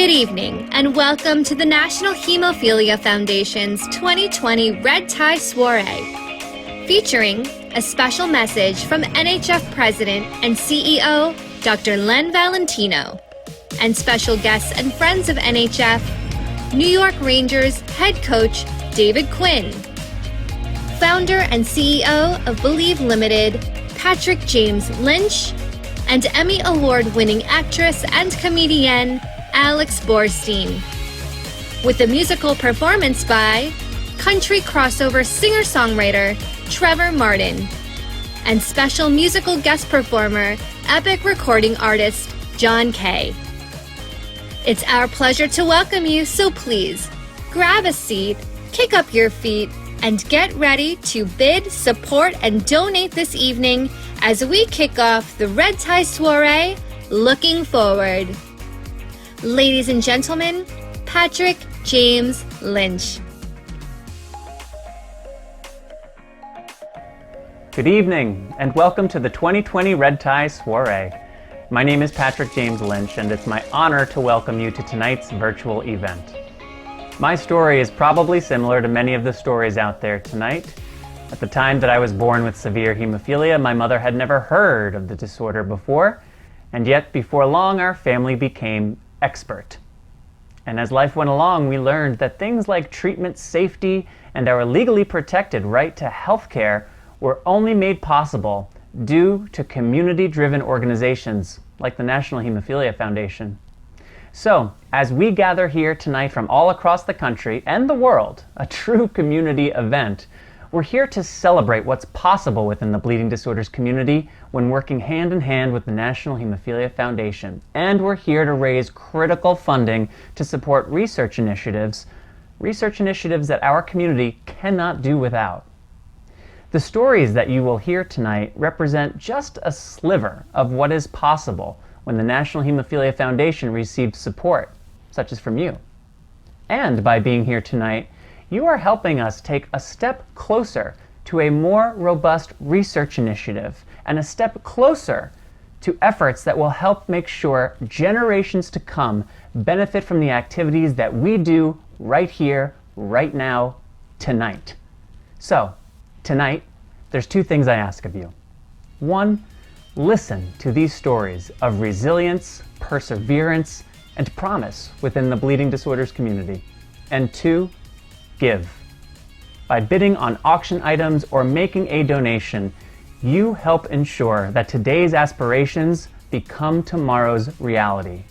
Good evening, and welcome to the National Hemophilia Foundation's 2020 Red Tie Soiree, featuring a special message from NHF President and CEO, Dr. Len Valentino, and special guests and friends of NHF, New York Rangers head coach David Quinn, founder and CEO of Believe Limited, Patrick James Lynch, and Emmy Award-winning actress and comedian Alex Borstein, with a musical performance by country crossover singer-songwriter Trevor Martin, and special musical guest performer, epic recording artist John Kay. It's our pleasure to welcome you, so please grab a seat, kick up your feet, and get ready to bid, support, and donate this evening as we kick off the Red Tie Soiree, looking forward. Ladies and gentlemen, Patrick James Lynch. Good evening, and welcome to the 2020 Red Tie Soiree. My name is Patrick James Lynch, and it's my honor to welcome you to tonight's virtual event. My story is probably similar to many of the stories out there tonight. At the time that I was born with severe hemophilia, my mother had never heard of the disorder before, and yet before long our family became expert. And as life went along, we learned that things like treatment safety and our legally protected right to health care were only made possible due to community-driven organizations like the National Hemophilia Foundation. So, as we gather here tonight from all across the country and the world, a true community event, we're here to celebrate what's possible within the bleeding disorders community when working hand in hand with the National Hemophilia Foundation. And we're here to raise critical funding to support research initiatives that our community cannot do without. The stories that you will hear tonight represent just a sliver of what is possible when the National Hemophilia Foundation receives support, such as from you. And by being here tonight, you are helping us take a step closer to a more robust research initiative and a step closer to efforts that will help make sure generations to come benefit from the activities that we do right here, right now, tonight. So, tonight, there's two things I ask of you. One, listen to these stories of resilience, perseverance, and promise within the bleeding disorders community. And two, give. By bidding on auction items or making a donation, you help ensure that today's aspirations become tomorrow's reality.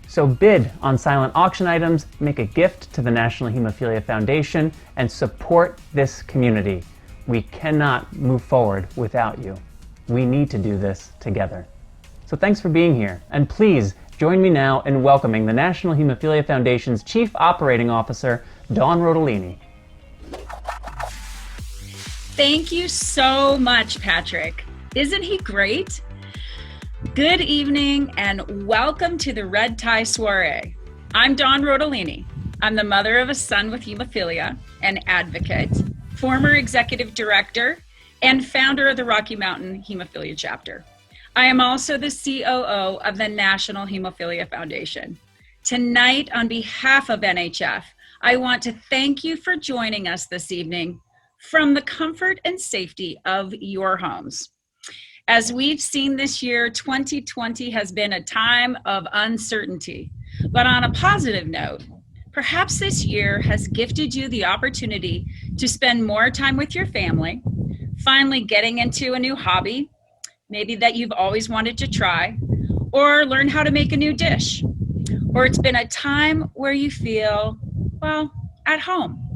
So bid on silent auction items, make a gift to the National Hemophilia Foundation, and support this community. We cannot move forward without you. We need to do this together. So thanks for being here, and please join me now in welcoming the National Hemophilia Foundation's Chief Operating Officer, Dawn Rodolini. Thank you so much, Patrick. Isn't he great? Good evening and welcome to the Red Tie Soiree. I'm Dawn Rodolini. I'm the mother of a son with hemophilia, an advocate, former executive director, and founder of the Rocky Mountain Hemophilia Chapter. I am also the COO of the National Hemophilia Foundation. Tonight, on behalf of NHF, I want to thank you for joining us this evening from the comfort and safety of your homes. As we've seen this year, 2020 has been a time of uncertainty. But on a positive note, perhaps this year has gifted you the opportunity to spend more time with your family, finally getting into a new hobby, maybe that you've always wanted to try, or learn how to make a new dish. Or it's been a time where you feel, well, at home.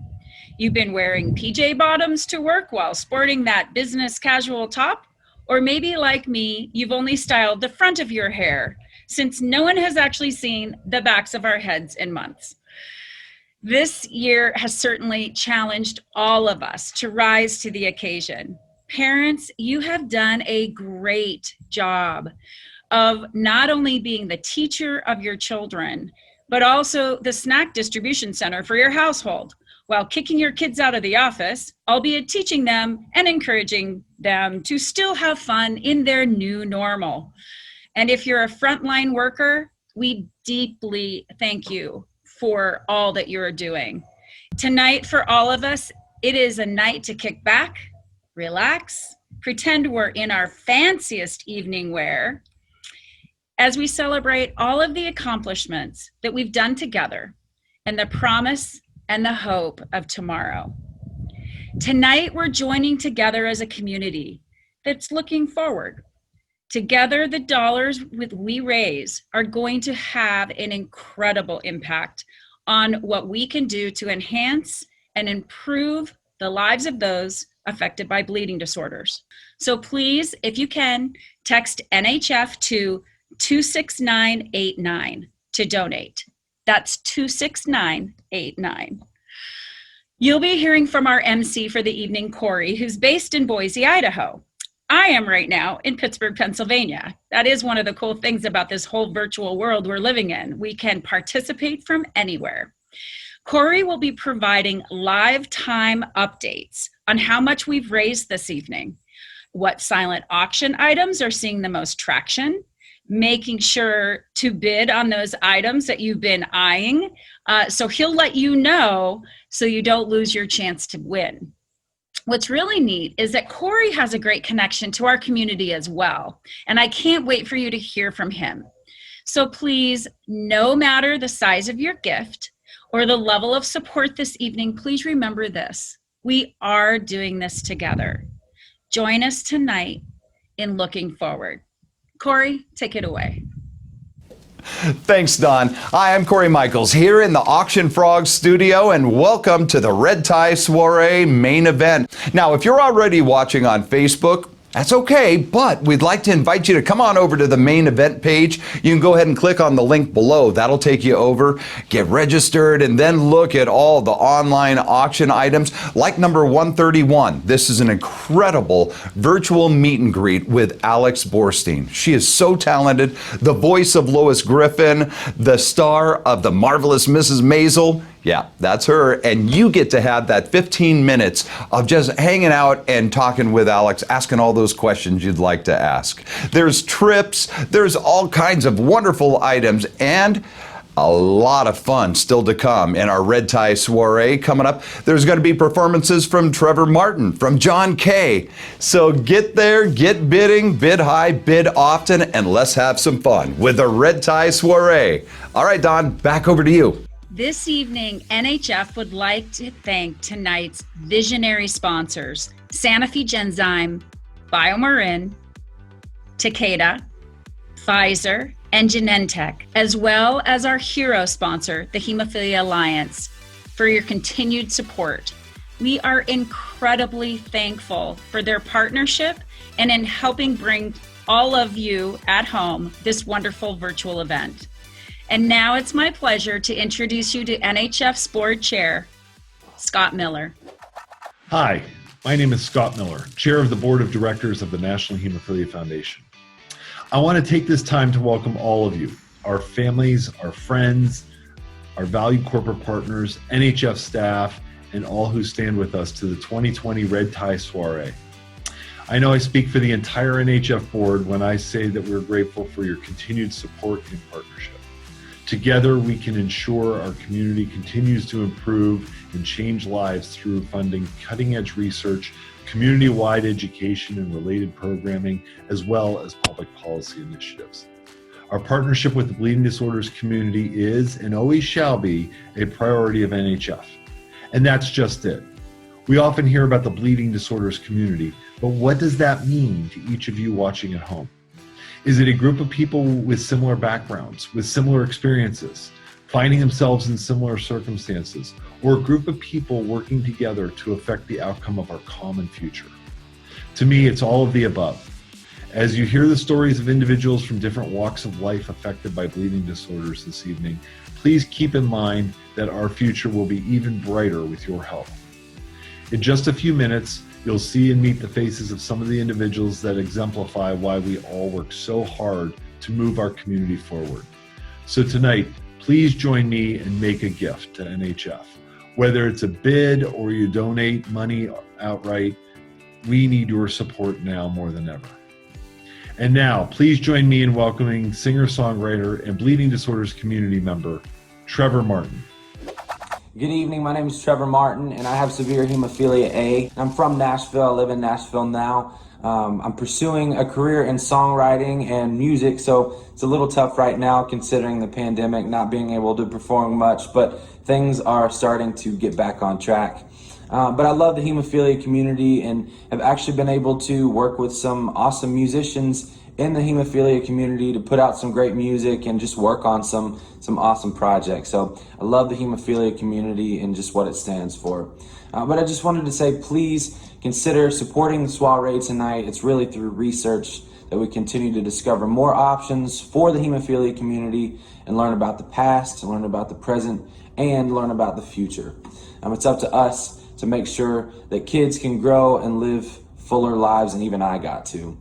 You've been wearing PJ bottoms to work while sporting that business casual top, or maybe like me, you've only styled the front of your hair since no one has actually seen the backs of our heads in months. This year has certainly challenged all of us to rise to the occasion. Parents, you have done a great job of not only being the teacher of your children, but also the snack distribution center for your household, while kicking your kids out of the office, albeit teaching them and encouraging them to still have fun in their new normal. And if you're a frontline worker, we deeply thank you for all that you're doing. Tonight, for all of us, it is a night to kick back, relax, pretend we're in our fanciest evening wear as we celebrate all of the accomplishments that we've done together and the promise and the hope of tomorrow. Tonight, we're joining together as a community that's looking forward. Together, the dollars we raise are going to have an incredible impact on what we can do to enhance and improve the lives of those affected by bleeding disorders. So please, if you can, text NHF to 26989 to donate. That's 26989. You'll be hearing from our MC for the evening, Corey, who's based in Boise, Idaho. I am right now in Pittsburgh, Pennsylvania. That is one of the cool things about this whole virtual world we're living in. We can participate from anywhere. Corey will be providing live time updates on how much we've raised this evening, what silent auction items are seeing the most traction, making sure to bid on those items that you've been eyeing. So he'll let you know so you don't lose your chance to win. What's really neat is that Corey has a great connection to our community as well, and I can't wait for you to hear from him. So please, no matter the size of your gift or the level of support this evening, please remember this: we are doing this together. Join us tonight in looking forward. Corey, take it away. Thanks, Don. Hi, I'm Corey Michaels here in the Auction Frog studio, and welcome to the Red Tie Soiree main event. Now, if you're already watching on Facebook, that's okay, but we'd like to invite you to come on over to the main event page. You can go ahead and click on the link below. That'll take you over, get registered, and then look at all the online auction items like number 131. This is an incredible virtual meet and greet with Alex Borstein. She is so talented, the voice of Lois Griffin, the star of The Marvelous Mrs. Maisel. Yeah, that's her, and you get to have that 15 minutes of just hanging out and talking with Alex, asking all those questions you'd like to ask. There's trips, there's all kinds of wonderful items, and a lot of fun still to come in our Red Tie Soiree coming up. There's going to be performances from Trevor Martin, from John Kay. So get there, get bidding, bid high, bid often, and let's have some fun with the Red Tie Soiree. All right, Don, back over to you. This evening, NHF would like to thank tonight's visionary sponsors: Sanofi Genzyme, BIOMARIN, Takeda, Pfizer, and Genentech, as well as our hero sponsor, the Hemophilia Alliance, for your continued support. We are incredibly thankful for their partnership and in helping bring all of you at home this wonderful virtual event. And now it's my pleasure to introduce you to NHF's board chair, Scott Miller. Hi, my name is Scott Miller, chair of the board of directors of the National Hemophilia Foundation. I want to take this time to welcome all of you, our families, our friends, our valued corporate partners, NHF staff, and all who stand with us to the 2020 Red Tie Soiree. I know I speak for the entire NHF board when I say that we're grateful for your continued support and partnership. Together, we can ensure our community continues to improve and change lives through funding cutting-edge research, community-wide education and related programming, as well as public policy initiatives. Our partnership with the bleeding disorders community is, and always shall be, a priority of NHF. And that's just it. We often hear about the bleeding disorders community, but what does that mean to each of you watching at home? Is it a group of people with similar backgrounds, with similar experiences, finding themselves in similar circumstances, or a group of people working together to affect the outcome of our common future? To me, it's all of the above. As you hear the stories of individuals from different walks of life affected by bleeding disorders this evening, please keep in mind that our future will be even brighter with your help. In just a few minutes, you'll see and meet the faces of some of the individuals that exemplify why we all work so hard to move our community forward. So tonight, please join me and make a gift to NHF. Whether it's a bid or you donate money outright, we need your support now more than ever. And now, please join me in welcoming singer-songwriter and bleeding disorders community member, Trevor Martin. Good evening, my name is Trevor Martin and I have severe hemophilia A. I'm from Nashville, I live in Nashville now. I'm pursuing a career in songwriting and music, so it's a little tough right now considering the pandemic, not being able to perform much, but things are starting to get back on track. But I love the hemophilia community and have actually been able to work with some awesome musicians in the hemophilia community to put out some great music and just work on some awesome projects. So I love the hemophilia community and just what it stands for. But I just wanted to say, please consider supporting the soiree tonight. It's really through research that we continue to discover more options for the hemophilia community and learn about the past, learn about the present, and learn about the future. It's up to us to make sure that kids can grow and live fuller lives, and even I got to.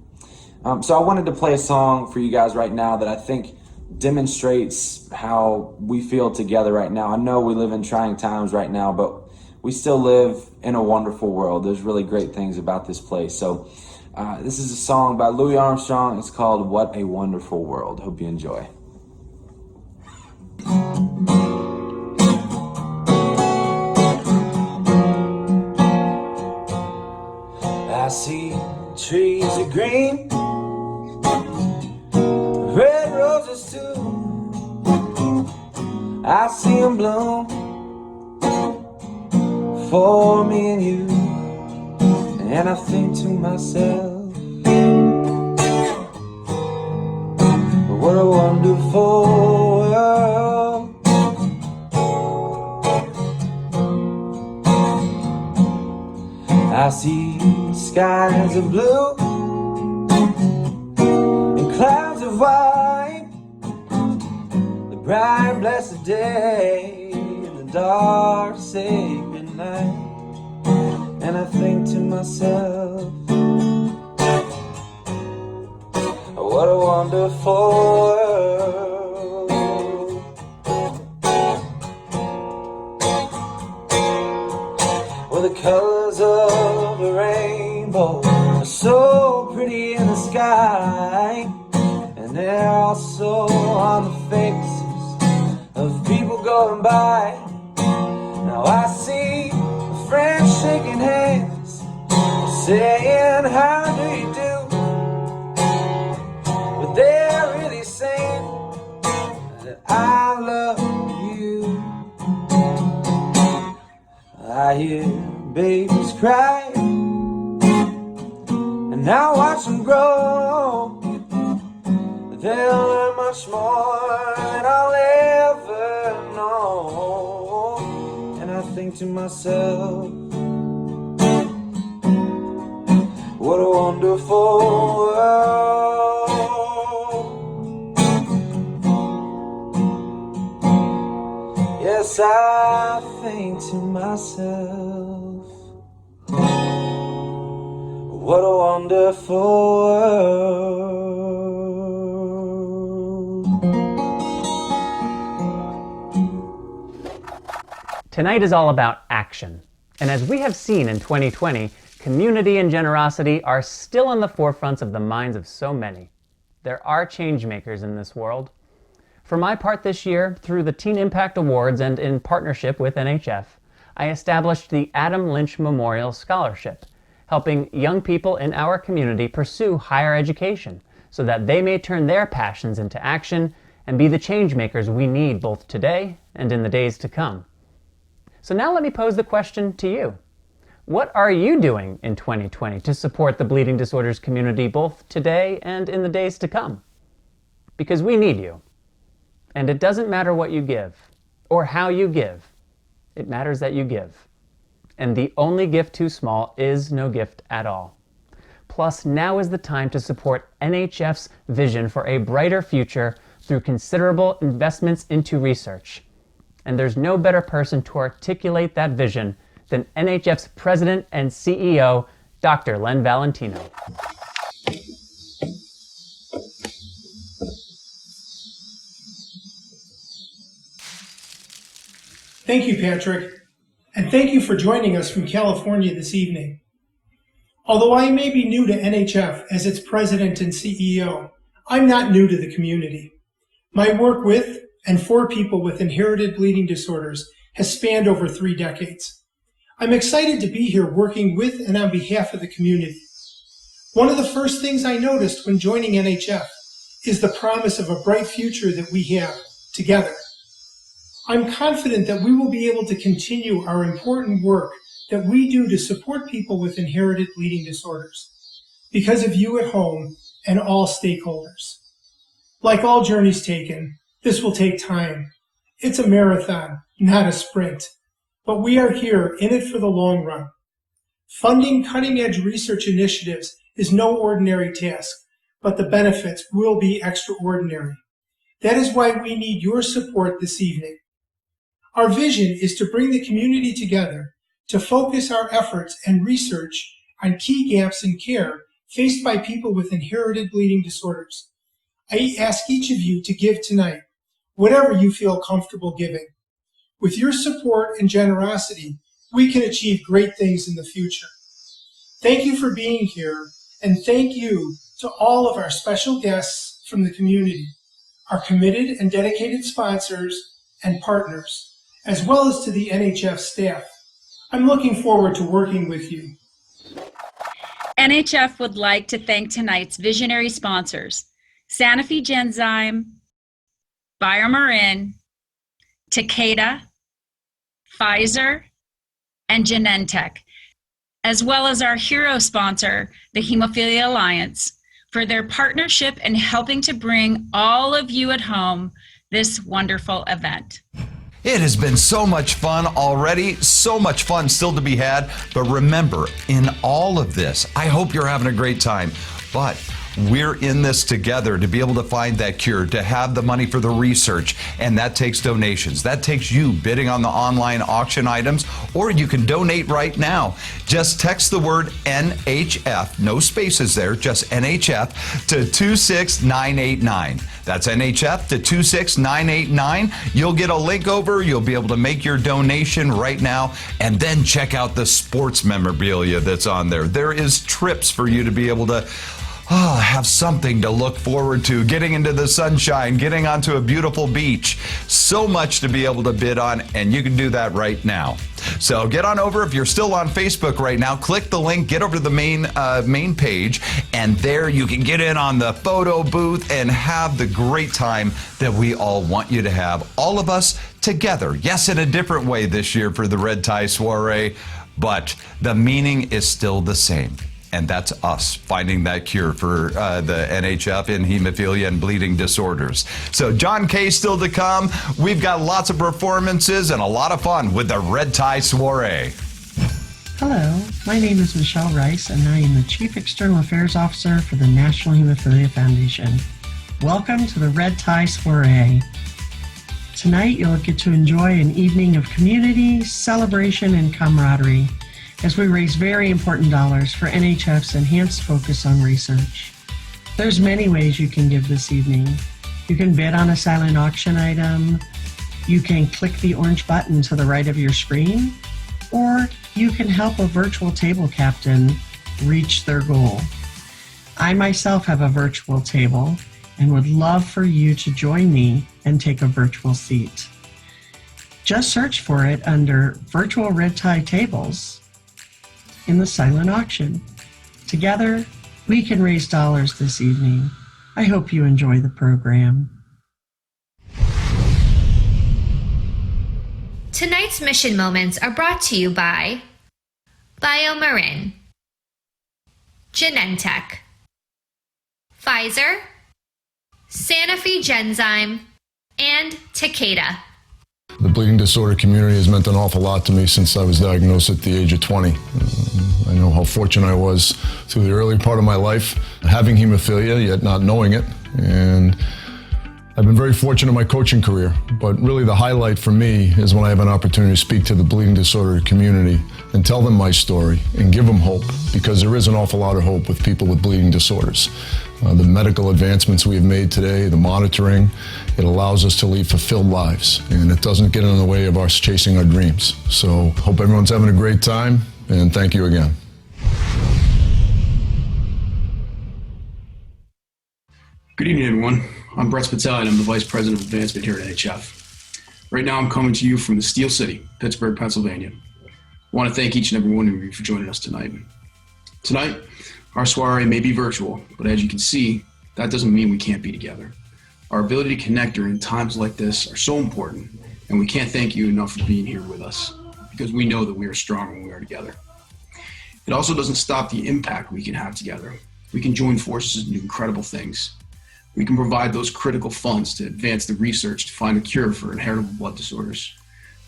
So I wanted to play a song for you guys right now that I think demonstrates how we feel together right now. I know we live in trying times right now, but we still live in a wonderful world. There's really great things about this place. So this is a song by Louis Armstrong. It's called What a Wonderful World. Hope you enjoy. I see trees are green, red roses too. I see them bloom for me and you. And I think to myself, what a wonderful world. I see skies of blue and clouds of white, the bright blessed day and the dark sacred night. And I think to myself, what a wonderful world. Well, the colors of the rainbow are so pretty in the sky, and they're also on the faces of people going by. Now I see friends shaking hands, saying how do you do, but they're really saying that I love you. I hear babies cry, and I watch them grow. They'll learn much more than I'll ever know. And I think to myself, what a wonderful world. Yes, I think to myself, what a wonderful world. Tonight is all about action. And as we have seen in 2020, community and generosity are still in the forefronts of the minds of so many. There are change makers in this world. For my part this year, through the Teen Impact Awards and in partnership with NHF, I established the Adam Lynch Memorial Scholarship, helping young people in our community pursue higher education so that they may turn their passions into action and be the change makers we need both today and in the days to come. So now let me pose the question to you. What are you doing in 2020 to support the bleeding disorders community both today and in the days to come? Because we need you. And it doesn't matter what you give or how you give. It matters that you give. And the only gift too small is no gift at all. Plus, now is the time to support NHF's vision for a brighter future through considerable investments into research. And there's no better person to articulate that vision than NHF's President and CEO, Dr. Len Valentino. Thank you, Patrick, and thank you for joining us from California this evening. Although I may be new to NHF as its president and CEO, I'm not new to the community. My work with and for people with inherited bleeding disorders has spanned over 3 decades. I'm excited to be here working with and on behalf of the community. One of the first things I noticed when joining NHF is the promise of a bright future that we have together. I'm confident that we will be able to continue our important work that we do to support people with inherited bleeding disorders because of you at home and all stakeholders. Like all journeys taken, this will take time. It's a marathon, not a sprint, but we are here in it for the long run. Funding cutting-edge research initiatives is no ordinary task, but the benefits will be extraordinary. That is why we need your support this evening. Our vision is to bring the community together to focus our efforts and research on key gaps in care faced by people with inherited bleeding disorders. I ask each of you to give tonight, whatever you feel comfortable giving. With your support and generosity, we can achieve great things in the future. Thank you for being here, and thank you to all of our special guests from the community, our committed and dedicated sponsors and partners, as well as to the NHF staff. I'm looking forward to working with you. NHF would like to thank tonight's visionary sponsors, Sanofi Genzyme, BIOMARIN, Takeda, Pfizer, and Genentech, as well as our hero sponsor, the Hemophilia Alliance, for their partnership in helping to bring all of you at home this wonderful event. It has been so much fun already, so much fun still to be had. But remember, in all of this, I hope you're having a great time. But we're in this together to be able to find that cure, to have the money for the research, and that takes donations. That takes you bidding on the online auction items, or you can donate right now. Just text the word NHF, no spaces there, just NHF to 26989. That's NHF to 26989. You'll get a link over, you'll be able to make your donation right now, and then check out the sports memorabilia that's on there. There is trips for you to be able to have something to look forward to, getting into the sunshine, getting onto a beautiful beach. So much to be able to bid on, and you can do that right now. So get on over. If you're still on Facebook right now, click the link, get over to the main page, and there you can get in on the photo booth and have the great time that we all want you to have. All of us together. Yes, in a different way this year for the Red Tie Soiree, but the meaning is still the same. And that's us finding that cure for the NHF in hemophilia and bleeding disorders. So John Kay still to come. We've got lots of performances and a lot of fun with the Red Tie Soiree. Hello, my name is Michelle Rice, and I am the Chief External Affairs Officer for the National Hemophilia Foundation. Welcome to the Red Tie Soiree. Tonight you'll get to enjoy an evening of community, celebration, and camaraderie as we raise very important dollars for NHF's enhanced focus on research. There's many ways you can give this evening. You can bid on a silent auction item, you can click the orange button to the right of your screen, or you can help a virtual table captain reach their goal. I myself have a virtual table and would love for you to join me and take a virtual seat. Just search for it under Virtual Red Tie Tables in the silent auction. Together, we can raise dollars this evening. I hope you enjoy the program. Tonight's mission moments are brought to you by BIOMARIN, Genentech, Pfizer, Sanofi Genzyme, and Takeda. The bleeding disorder community has meant an awful lot to me since I was diagnosed at the age of 20. I know how fortunate I was through the early part of my life, having hemophilia, yet not knowing it. And I've been very fortunate in my coaching career, but really the highlight for me is when I have an opportunity to speak to the bleeding disorder community and tell them my story and give them hope, because there is an awful lot of hope with people with bleeding disorders. The medical advancements we have made today, the monitoring, it allows us to lead fulfilled lives, and it doesn't get in the way of us chasing our dreams. So hope everyone's having a great time, and thank you again. Good evening, everyone. I'm Brett Spitali, and I'm the Vice President of Advancement here at NHF. Right now, I'm coming to you from the Steel City, Pittsburgh, Pennsylvania. I want to thank each and every one of you for joining us tonight. Tonight, our soiree may be virtual, but as you can see, that doesn't mean we can't be together. Our ability to connect during times like this are so important, and we can't thank you enough for being here with us, because we know that we are strong when we are together. It also doesn't stop the impact we can have together. We can join forces and do incredible things. We can provide those critical funds to advance the research to find a cure for inheritable blood disorders.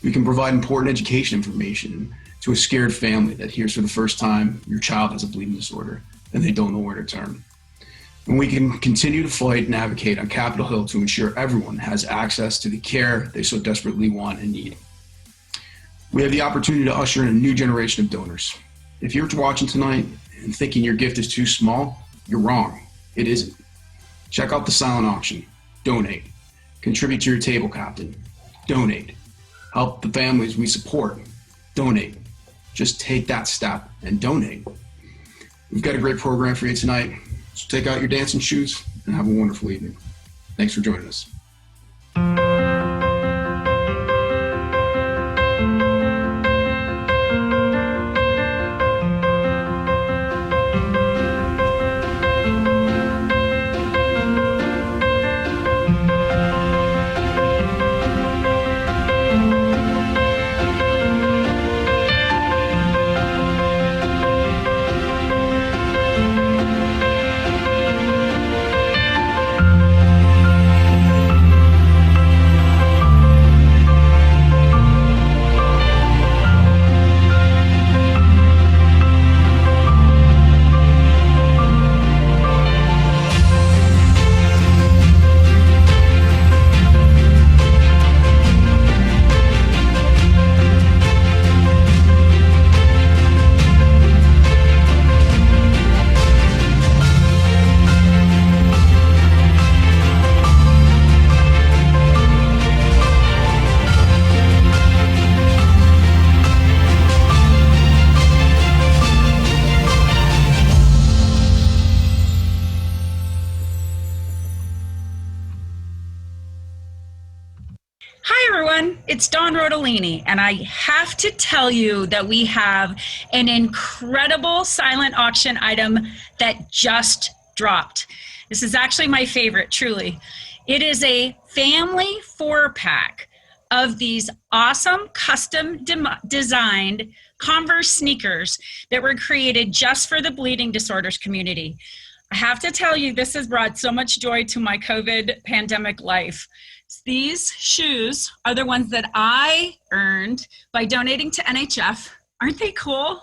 We can provide important education information to a scared family that hears for the first time your child has a bleeding disorder and they don't know where to turn. And we can continue to fight and advocate on Capitol Hill to ensure everyone has access to the care they so desperately want and need. We have the opportunity to usher in a new generation of donors. If you're watching tonight and thinking your gift is too small, you're wrong. It isn't. Check out the silent auction. Donate. Contribute to your table captain. Donate. Help the families we support. Donate. Just take that step and donate. We've got a great program for you tonight, so take out your dancing shoes and have a wonderful evening. Thanks for joining us. It's Dawn Rodolini, and I have to tell you that we have an incredible silent auction item that just dropped. This is actually my favorite, truly. It is a family 4-pack of these awesome custom designed Converse sneakers that were created just for the bleeding disorders community. I have to tell you, this has brought so much joy to my COVID pandemic life. These shoes are the ones that I earned by donating to NHF. Aren't they cool?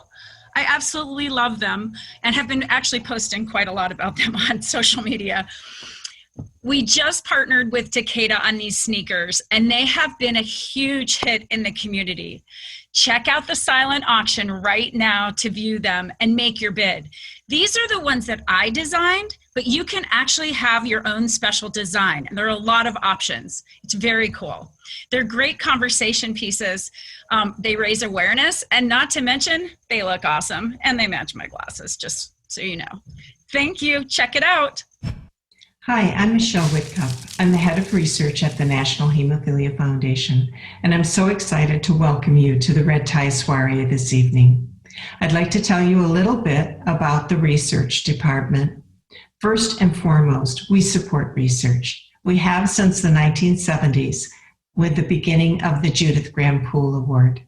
I absolutely love them and have been actually posting quite a lot about them on social media. We just partnered with Takeda on these sneakers, and they have been a huge hit in the community. Check out the silent auction right now to view them and make your bid. These are the ones that I designed, but you can actually have your own special design, and there are a lot of options. It's very cool. They're great conversation pieces. They raise awareness, and not to mention, they look awesome, and they match my glasses, just so you know. Thank you. Check it out. Hi, I'm Michelle Whitcup. I'm the head of research at the National Hemophilia Foundation, and I'm so excited to welcome you to the Red Tie Soiree this evening. I'd like to tell you a little bit about the research department. First and foremost, we support research. We have since the 1970s, with the beginning of the Judith Graham Poole Award.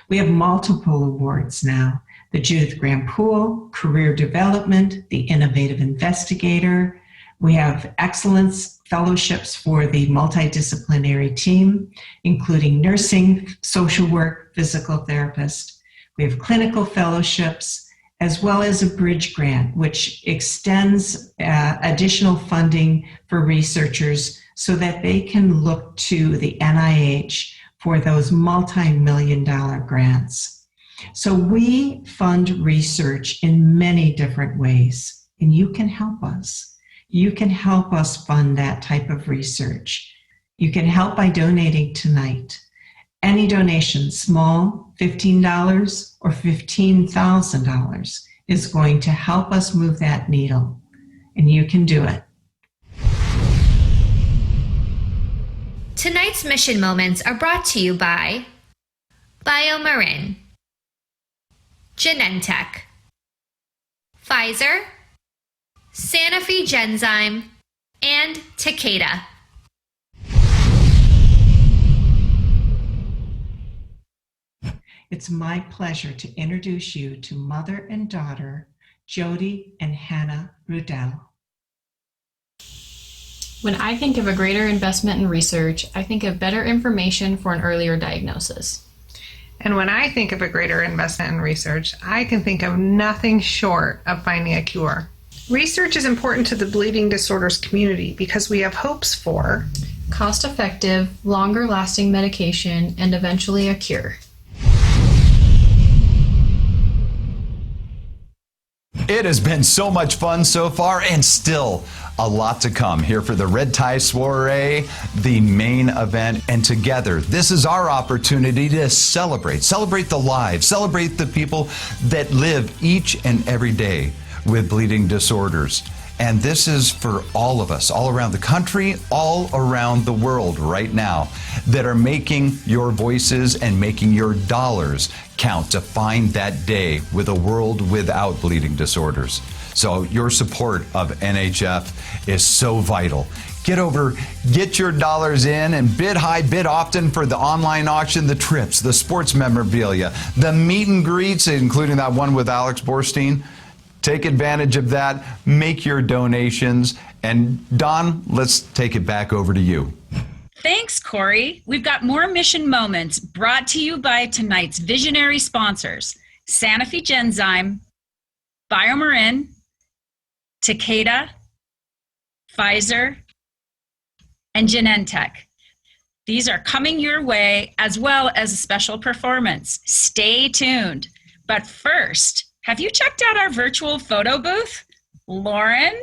We have multiple awards now: the Judith Graham Poole, Career Development, the Innovative Investigator. We have excellence fellowships for the multidisciplinary team, including nursing, social work, physical therapist. We have clinical fellowships, as well as a bridge grant, which extends additional funding for researchers so that they can look to the NIH for those multi-million-dollar grants. So we fund research in many different ways, and you can help us. You can help us fund that type of research. You can help by donating tonight. Any donation, small, $15 or $15,000, is going to help us move that needle, and you can do it. Tonight's mission moments are brought to you by BIOMARIN, Genentech, Pfizer, Sanofi Genzyme, and Takeda. It's my pleasure to introduce you to mother and daughter, Jody and Hannah Rudell. When I think of a greater investment in research, I think of better information for an earlier diagnosis. And when I think of a greater investment in research, I can think of nothing short of finding a cure. Research is important to the bleeding disorders community because we have hopes for cost-effective, longer-lasting medication and eventually a cure. It has been so much fun so far, and still a lot to come here for the Red Tie Soiree, the main event. And together, this is our opportunity to celebrate the lives, celebrate the people that live each and every day with bleeding disorders. And this is for all of us, all around the country, all around the world right now, that are making your voices and making your dollars count to find that day with a world without bleeding disorders. So your support of NHF is so vital. Get your dollars in and bid high, bid often for the online auction, the trips, the sports memorabilia, the meet and greets, including that one with Alex Borstein. Take advantage of that, make your donations, and Don, let's take it back over to you. Thanks, Corey. We've got more mission moments brought to you by tonight's visionary sponsors, Sanofi Genzyme, BioMarin, Takeda, Pfizer, and Genentech. These are coming your way, as well as a special performance. Stay tuned. But first, have you checked out our virtual photo booth? Lauren?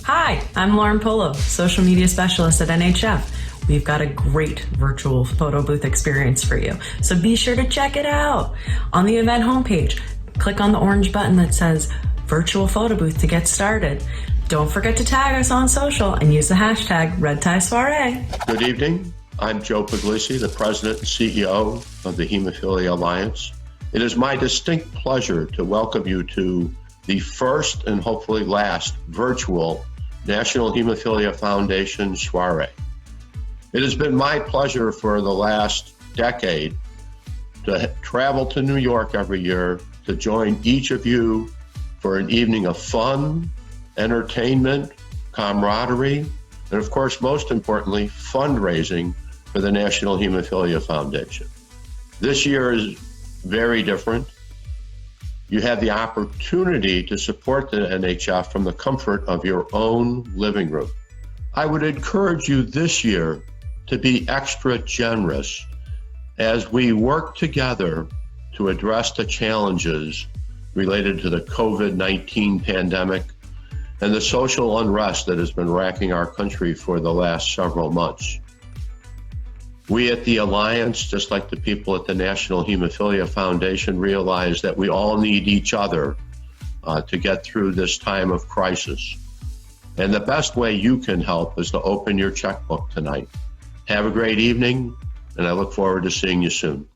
Hi, I'm Lauren Polo, social media specialist at NHF. We've got a great virtual photo booth experience for you, so be sure to check it out. On the event homepage, click on the orange button that says Virtual Photo Booth to get started. Don't forget to tag us on social and use the hashtag Red Tie Soiree. Good evening. I'm Joe Puglisi, the President and CEO of the Hemophilia Alliance. It is my distinct pleasure to welcome you to the first and hopefully last virtual National Hemophilia Foundation Soiree. It has been my pleasure for the last decade to travel to New York every year to join each of you for an evening of fun, entertainment, camaraderie, and of course, most importantly, fundraising for the National Hemophilia Foundation. This year is very different. You have the opportunity to support the NHF from the comfort of your own living room. I would encourage you this year to be extra generous as we work together to address the challenges related to the COVID-19 pandemic and the social unrest that has been racking our country for the last several months. We at the Alliance, just like the people at the National Hemophilia Foundation, realize that we all need each other to get through this time of crisis. And the best way you can help is to open your checkbook tonight. Have a great evening, and I look forward to seeing you soon.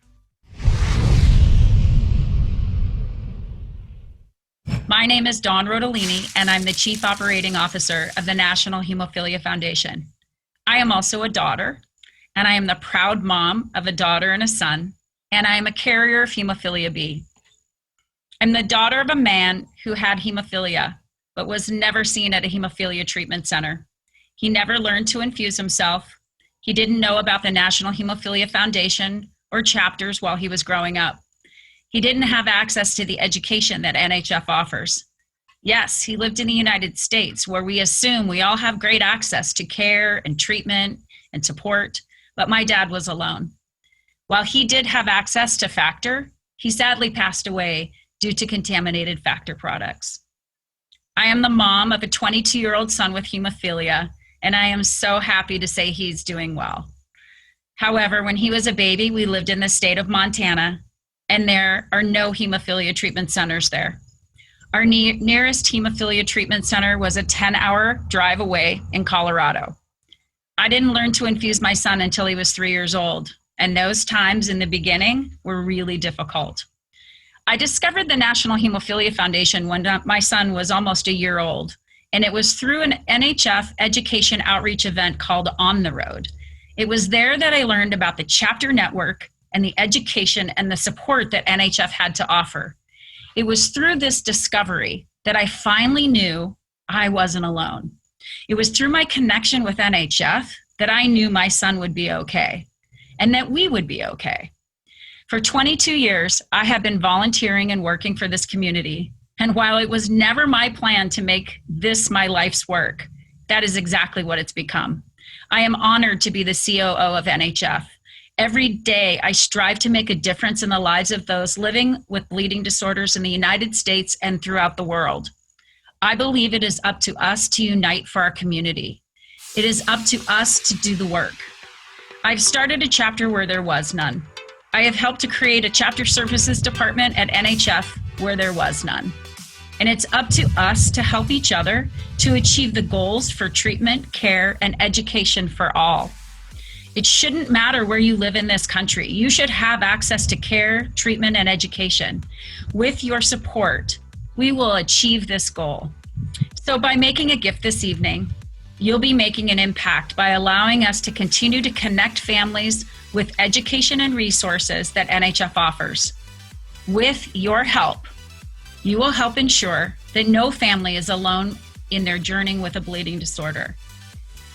My name is Dawn Rodolini, and I'm the Chief Operating Officer of the National Hemophilia Foundation. I am also a daughter, and I am the proud mom of a daughter and a son, and I am a carrier of hemophilia B. I'm the daughter of a man who had hemophilia, but was never seen at a hemophilia treatment center. He never learned to infuse himself. He didn't know about the National Hemophilia Foundation or chapters while he was growing up. He didn't have access to the education that NHF offers. Yes, he lived in the United States, where we assume we all have great access to care and treatment and support, but my dad was alone. While he did have access to Factor, he sadly passed away due to contaminated Factor products. I am the mom of a 22-year-old son with hemophilia, and I am so happy to say he's doing well. However, when he was a baby, we lived in the state of Montana, and there are no hemophilia treatment centers there. Our nearest hemophilia treatment center was a 10-hour drive away in Colorado. I didn't learn to infuse my son until he was 3 years old, and those times in the beginning were really difficult. I discovered the National Hemophilia Foundation when my son was almost a year old, and it was through an NHF education outreach event called On the Road. It was there that I learned about the chapter network and the education and the support that NHF had to offer. It was through this discovery that I finally knew I wasn't alone. It was through my connection with NHF that I knew my son would be okay and that we would be okay. For 22 years, I have been volunteering and working for this community. And while it was never my plan to make this my life's work, that is exactly what it's become. I am honored to be the COO of NHF. Every day, I strive to make a difference in the lives of those living with bleeding disorders in the United States and throughout the world. I believe it is up to us to unite for our community. It is up to us to do the work. I've started a chapter where there was none. I have helped to create a chapter services department at NHF where there was none. And it's up to us to help each other to achieve the goals for treatment, care, and education for all. It shouldn't matter where you live in this country. You should have access to care, treatment, and education. With your support, we will achieve this goal. So by making a gift this evening, you'll be making an impact by allowing us to continue to connect families with education and resources that NHF offers. With your help, you will help ensure that no family is alone in their journey with a bleeding disorder.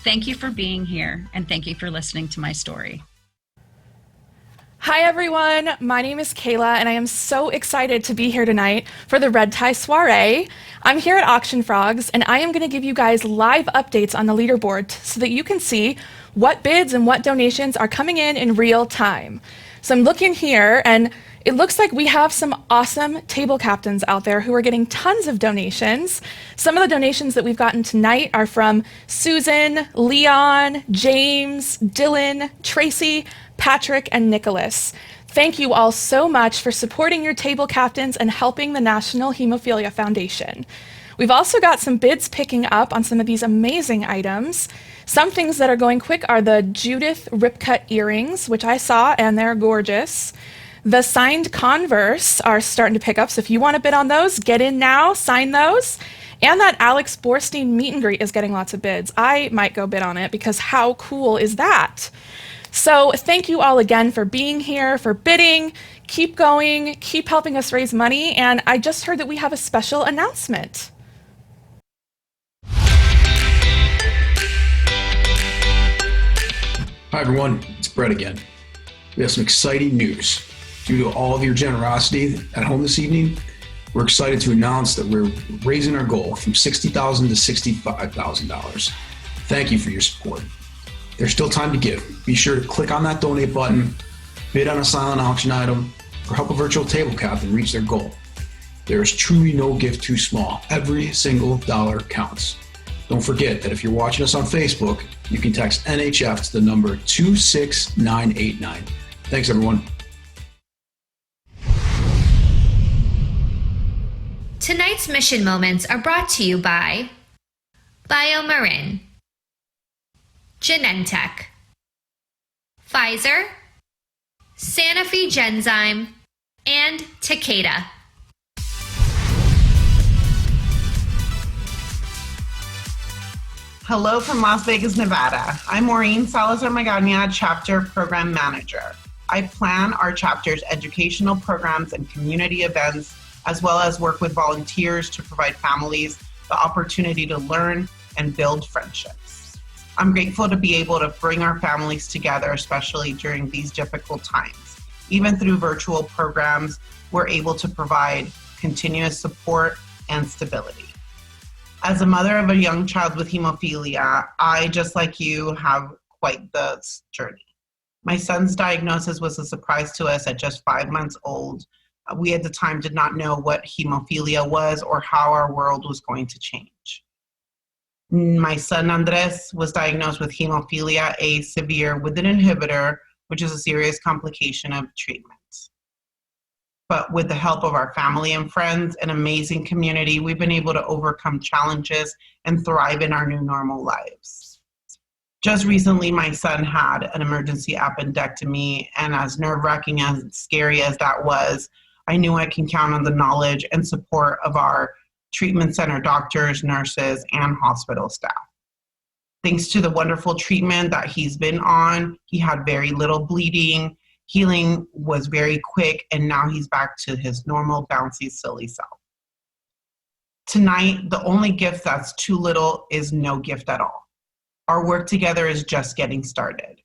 Thank you for being here, and thank you for listening to my story. Hi everyone, my name is Kayla and I am so excited to be here tonight for the Red Tie Soiree. I'm here at Auction Frogs and I am going to give you guys live updates on the leaderboard so that you can see what bids and what donations are coming in real time. So I'm looking here and it looks like we have some awesome table captains out there who are getting tons of donations. Some of the donations that we've gotten tonight are from Susan, Leon, James, Dylan, Tracy, Patrick, and Nicholas. Thank you all so much for supporting your table captains and helping the National Hemophilia Foundation. We've also got some bids picking up on some of these amazing items. Some things that are going quick are the Judith Ripcut earrings, which I saw, and they're gorgeous. The signed Converse are starting to pick up, so if you want to bid on those, get in now, sign those. And that Alex Borstein meet and greet is getting lots of bids. I might go bid on it because how cool is that? So thank you all again for being here, for bidding. Keep going, keep helping us raise money, and I just heard that we have a special announcement. Hi everyone, it's Brett again. We have some exciting news. Due to all of your generosity at home this evening, we're excited to announce that we're raising our goal from $60,000 to $65,000. Thank you for your support. There's still time to give. Be sure to click on that donate button, bid on a silent auction item, or help a virtual table captain reach their goal. There is truly no gift too small. Every single dollar counts. Don't forget that if you're watching us on Facebook, you can text NHF to the number 26989. Thanks everyone. Tonight's mission moments are brought to you by BIOMARIN, Genentech, Pfizer, Sanofi Genzyme, and Takeda. Hello from Las Vegas, Nevada. I'm Maureen Salazar-Magana, Chapter Program Manager. I plan our chapter's educational programs and community events, as well as work with volunteers to provide families the opportunity to learn and build friendships. I'm grateful to be able to bring our families together, especially during these difficult times. Even through virtual programs, we're able to provide continuous support and stability. As a mother of a young child with hemophilia, I, just like you, have quite the journey. My son's diagnosis was a surprise to us at just 5 months old. We at the time did not know what hemophilia was or how our world was going to change. My son Andres was diagnosed with hemophilia A severe with an inhibitor, which is a serious complication of treatment. But with the help of our family and friends, an amazing community, we've been able to overcome challenges and thrive in our new normal lives. Just recently, my son had an emergency appendectomy, and as nerve-wracking and scary as that was, I knew I can count on the knowledge and support of our treatment center doctors, nurses, and hospital staff. Thanks to the wonderful treatment that he's been on, he had very little bleeding, healing was very quick, and now he's back to his normal, bouncy, silly self. Tonight, the only gift that's too little is no gift at all. Our work together is just getting started,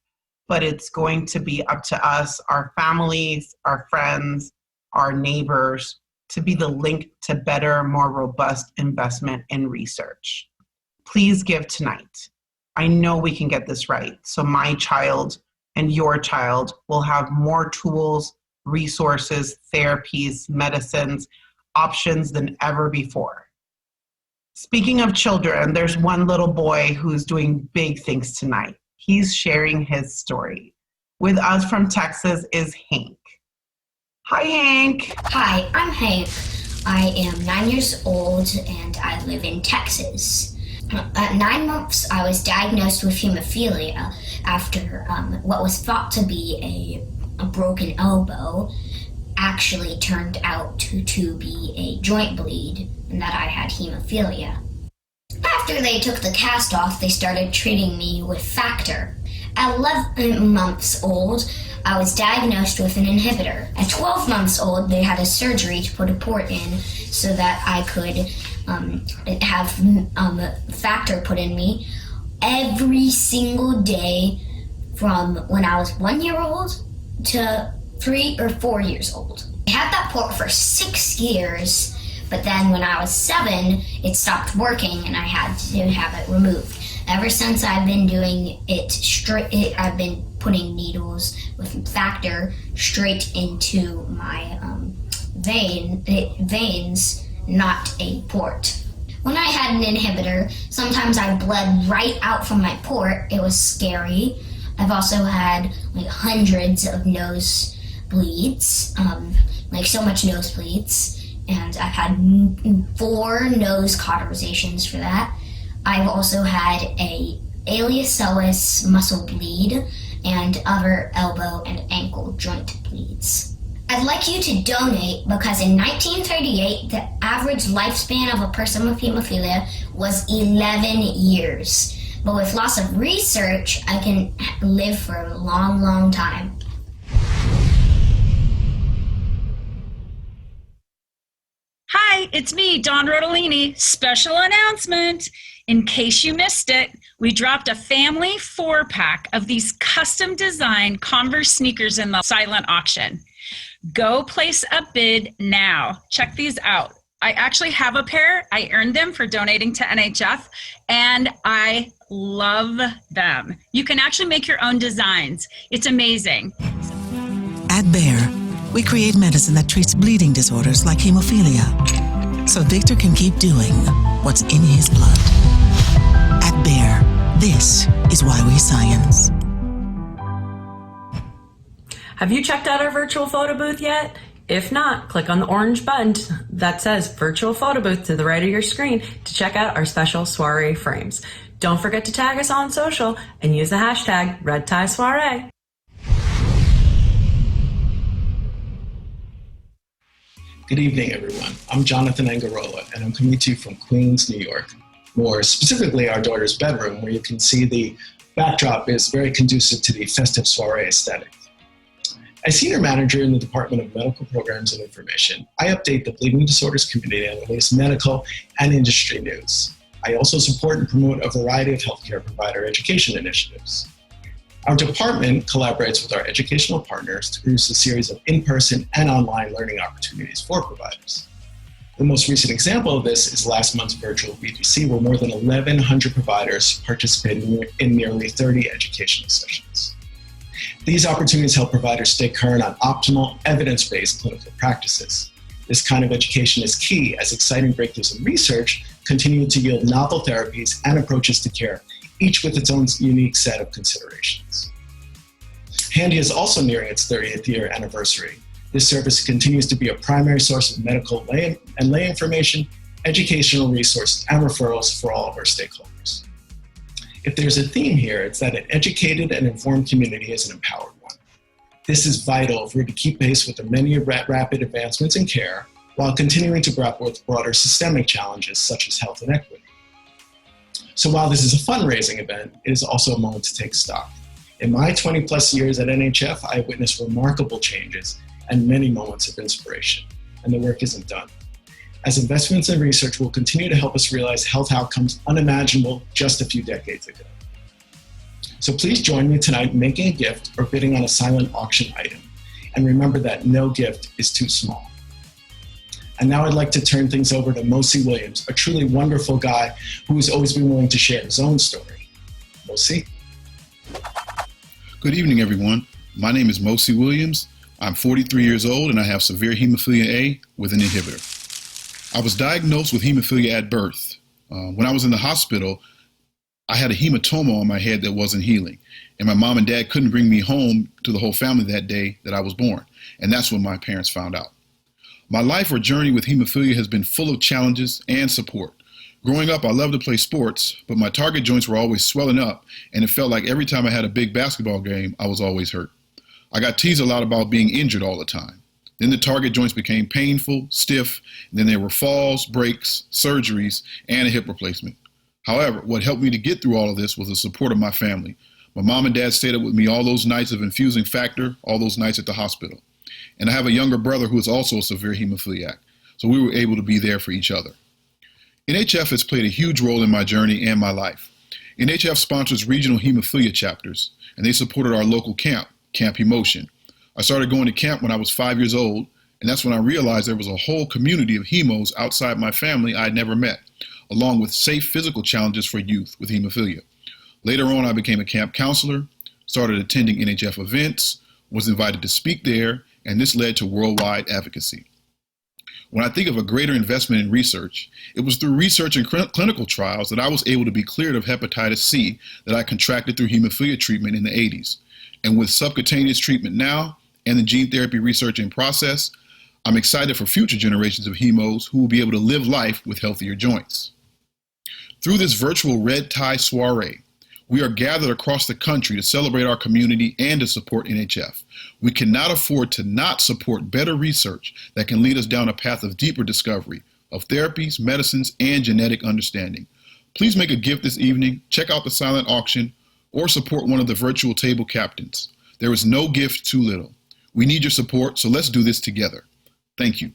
but it's going to be up to us, our families, our friends, our neighbors, to be the link to better, more robust investment in research. Please give tonight. I know we can get this right, so my child and your child will have more tools, resources, therapies, medicines, options than ever before. Speaking of children, there's one little boy who's doing big things tonight. He's sharing his story. With us from Texas is Hank. Hi, Hank. Hi, I'm Hank. I am 9 years old and I live in Texas. At 9 months, I was diagnosed with hemophilia after what was thought to be a broken elbow actually turned out to be a joint bleed and that I had hemophilia. After they took the cast off, they started treating me with factor. At 11 months old, I was diagnosed with an inhibitor. At 12 months old, they had a surgery to put a port in so that I could have factor put in me every single day from when I was 1 year old to 3 or 4 years old. I had that port for 6 years, but then when I was 7, it stopped working and I had to have it removed. Ever since I've been doing it straight, I've been putting needles with factor straight into my veins, not a port. When I had an inhibitor, sometimes I bled right out from my port. It was scary. I've also had like hundreds of nosebleeds, like so much nosebleeds, and I've had 4 nose cauterizations for that. I've also had a iliacellus muscle bleed and other elbow and ankle joint bleeds. I'd like you to donate because in 1938, the average lifespan of a person with hemophilia was 11 years. But with lots of research, I can live for a long, long time. Hi, it's me, Dawn Rodolini. Special announcement. In case you missed it, we dropped a family 4-pack of these custom designed Converse sneakers in the silent auction. Go place a bid now. Check these out. I actually have a pair. I earned them for donating to NHF, and I love them. You can actually make your own designs. It's amazing. At Bayer, we create medicine that treats bleeding disorders like hemophilia, so Victor can keep doing what's in his blood. At Bayer, this is why we science. Have you checked out our virtual photo booth yet? If not, click on the orange button that says Virtual Photo Booth to the right of your screen to check out our special soiree frames. Don't forget to tag us on social and use the hashtag Red Tie Soiree. Good evening, everyone. I'm Jonathan Angarola, and I'm coming to you from Queens, New York. More specifically, our daughter's bedroom, where you can see the backdrop is very conducive to the festive soiree aesthetic. As Senior Manager in the Department of Medical Programs and Information, I update the bleeding disorders community on the latest medical and industry news. I also support and promote a variety of healthcare provider education initiatives. Our department collaborates with our educational partners to produce a series of in-person and online learning opportunities for providers. The most recent example of this is last month's virtual BDC, where more than 1,100 providers participated in nearly 30 educational sessions. These opportunities help providers stay current on optimal, evidence-based clinical practices. This kind of education is key as exciting breakthroughs in research continue to yield novel therapies and approaches to care, each with its own unique set of considerations. Handy is also nearing its 30th year anniversary. This service continues to be a primary source of medical lay information, educational resources, and referrals for all of our stakeholders. If there's a theme here, it's that an educated and informed community is an empowered one. This is vital if we're to keep pace with the many rapid advancements in care while continuing to grapple with broader systemic challenges such as health inequity. So while this is a fundraising event, it is also a moment to take stock. In my 20 plus years at NHF, I witnessed remarkable changes and many moments of inspiration, and the work isn't done. As investments in research will continue to help us realize health outcomes unimaginable just a few decades ago. So please join me tonight in making a gift or bidding on a silent auction item. And remember that no gift is too small. And now I'd like to turn things over to Mosi Williams, a truly wonderful guy who has always been willing to share his own story. Mosi? Good evening, everyone. My name is Mosi Williams. I'm 43 years old and I have severe hemophilia A with an inhibitor. I was diagnosed with hemophilia at birth. When I was in the hospital, I had a hematoma on my head that wasn't healing. And my mom and dad couldn't bring me home to the whole family that day that I was born. And that's when my parents found out. My life or journey with hemophilia has been full of challenges and support. Growing up, I loved to play sports, but my target joints were always swelling up, and it felt like every time I had a big basketball game, I was always hurt. I got teased a lot about being injured all the time. Then the target joints became painful, stiff, and then there were falls, breaks, surgeries, and a hip replacement. However, what helped me to get through all of this was the support of my family. My mom and dad stayed up with me all those nights of infusing factor, all those nights at the hospital. And I have a younger brother who is also a severe hemophiliac, so we were able to be there for each other. NHF has played a huge role in my journey and my life. NHF sponsors regional hemophilia chapters, and they supported our local camp, Camp Emotion. I started going to camp when I was 5 years old, and that's when I realized there was a whole community of hemos outside my family I'd never met, along with safe physical challenges for youth with hemophilia. Later on, I became a camp counselor, started attending NHF events, was invited to speak there, and this led to worldwide advocacy. When I think of a greater investment in research, it was through research and clinical trials that I was able to be cleared of hepatitis C that I contracted through hemophilia treatment in the 80s. And with subcutaneous treatment now, and the gene therapy research in process, I'm excited for future generations of hemos who will be able to live life with healthier joints. Through this virtual Red Tie Soiree, we are gathered across the country to celebrate our community and to support NHF. We cannot afford to not support better research that can lead us down a path of deeper discovery of therapies, medicines, and genetic understanding. Please make a gift this evening, check out the silent auction, or support one of the virtual table captains. There is no gift too little. We need your support, so let's do this together. Thank you.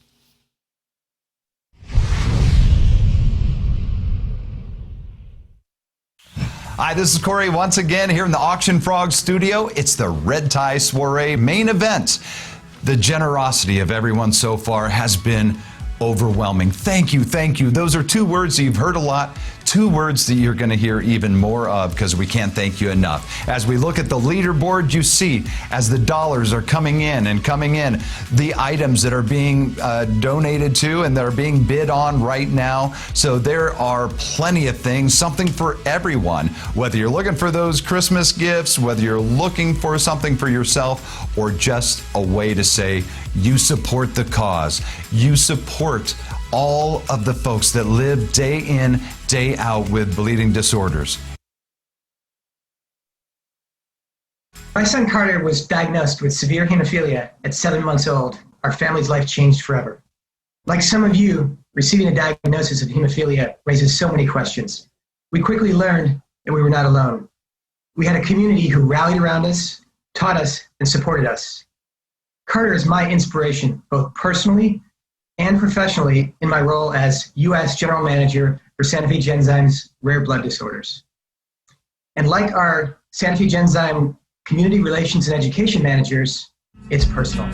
Hi, this is Corey once again here in the Auction Frog studio. It's the Red Tie Soiree main event. The generosity of everyone so far has been overwhelming. Thank you, thank you. Those are two words that you've heard a lot, two words that you're going to hear even more of because we can't thank you enough. As we look at the leaderboard, you see as the dollars are coming in, the items that are being donated to and that are being bid on right now. So there are plenty of things, something for everyone, whether you're looking for those Christmas gifts, whether you're looking for something for yourself, or just a way to say you support the cause. You support all of the folks that live day in, day out with bleeding disorders. My son Carter was diagnosed with severe hemophilia at 7 months old. Our family's life changed forever. Like some of you, receiving a diagnosis of hemophilia raises so many questions. We quickly learned that we were not alone. We had a community who rallied around us, taught us, and supported us. Carter is my inspiration, both personally and professionally in my role as U.S. General Manager for Sanofi Genzyme's Rare Blood Disorders. And like our Sanofi Genzyme Community Relations and Education Managers, it's personal.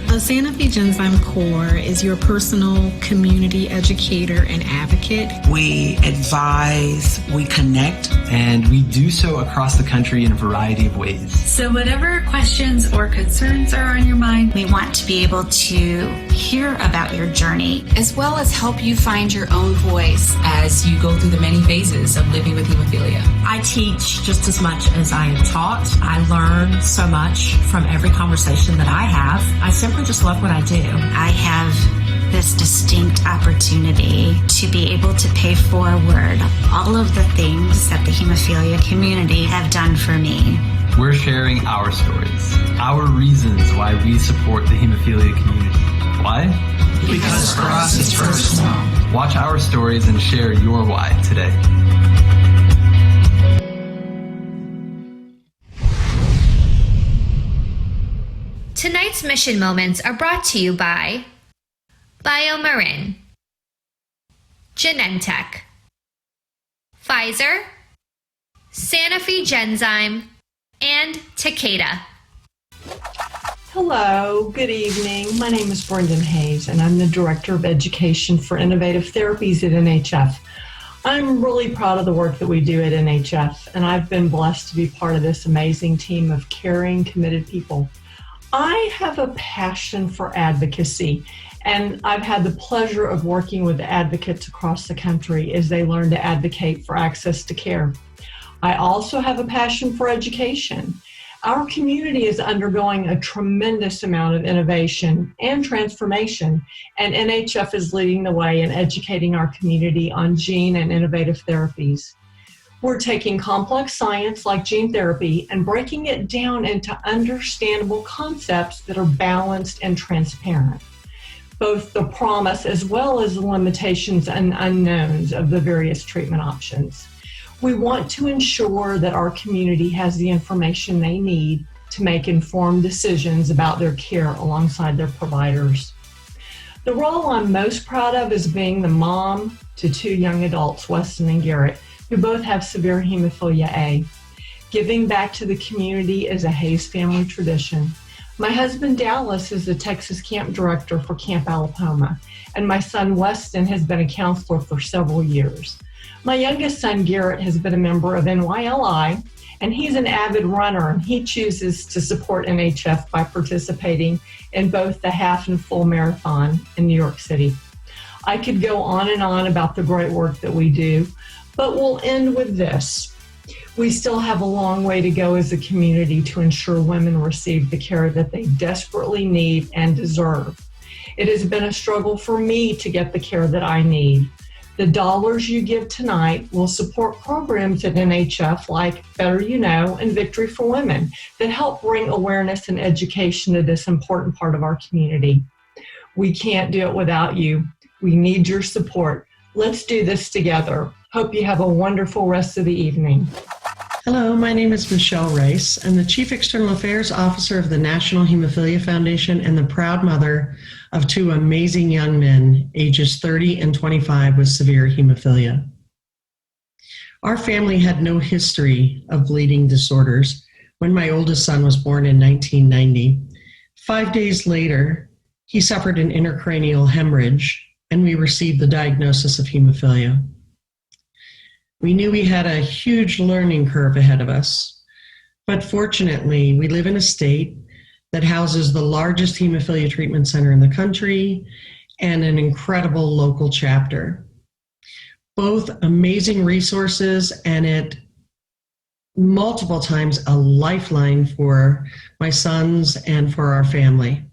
A Sanofi Genzyme Core is your personal community educator and advocate. We advise, we connect, and we do so across the country in a variety of ways. So whatever questions or concerns are on your mind, we want to be able to hear about your journey, as well as help you find your own voice as you go through the many phases of living with hemophilia. I teach just as much as I am taught. I learn so much from every conversation that I have. I simply just love what I do. I have this distinct opportunity to be able to pay forward all of the things that the hemophilia community have done for me. We're sharing our stories, our reasons why we support the hemophilia community. Why? Because for us it's personal. Watch our stories and share your why today. Tonight's mission moments are brought to you by BIOMARIN, Genentech, Pfizer, Sanofi Genzyme, and Takeda. Hello, good evening. My name is Brendan Hayes, and I'm the Director of Education for Innovative Therapies at NHF. I'm really proud of the work that we do at NHF, and I've been blessed to be part of this amazing team of caring, committed people. I have a passion for advocacy, and I've had the pleasure of working with advocates across the country as they learn to advocate for access to care. I also have a passion for education. Our community is undergoing a tremendous amount of innovation and transformation, and NHF is leading the way in educating our community on gene and innovative therapies. We're taking complex science like gene therapy and breaking it down into understandable concepts that are balanced and transparent, both the promise as well as the limitations and unknowns of the various treatment options. We want to ensure that our community has the information they need to make informed decisions about their care alongside their providers. The role I'm most proud of is being the mom to two young adults, Weston and Garrett, who both have severe hemophilia A. Giving back to the community is a Hayes family tradition. My husband Dallas is the Texas camp director for Camp Alapoma, and my son Weston has been a counselor for several years. My youngest son Garrett has been a member of NYLI, and he's an avid runner, and he chooses to support NHF by participating in both the half and full marathon in New York City. I could go on and on about the great work that we do, but we'll end with this. We still have a long way to go as a community to ensure women receive the care that they desperately need and deserve. It has been a struggle for me to get the care that I need. The dollars you give tonight will support programs at NHF like Better You Know and Victory for Women that help bring awareness and education to this important part of our community. We can't do it without you. We need your support. Let's do this together. Hope you have a wonderful rest of the evening. Hello, my name is Michelle Rice. I'm the Chief External Affairs Officer of the National Hemophilia Foundation and the proud mother of two amazing young men, ages 30 and 25, with severe hemophilia. Our family had no history of bleeding disorders when my oldest son was born in 1990. 5 days later, he suffered an intracranial hemorrhage, and we received the diagnosis of hemophilia. We knew we had a huge learning curve ahead of us, but fortunately, we live in a state that houses the largest hemophilia treatment center in the country and an incredible local chapter. Both amazing resources and it multiple times a lifeline for my sons and for our family.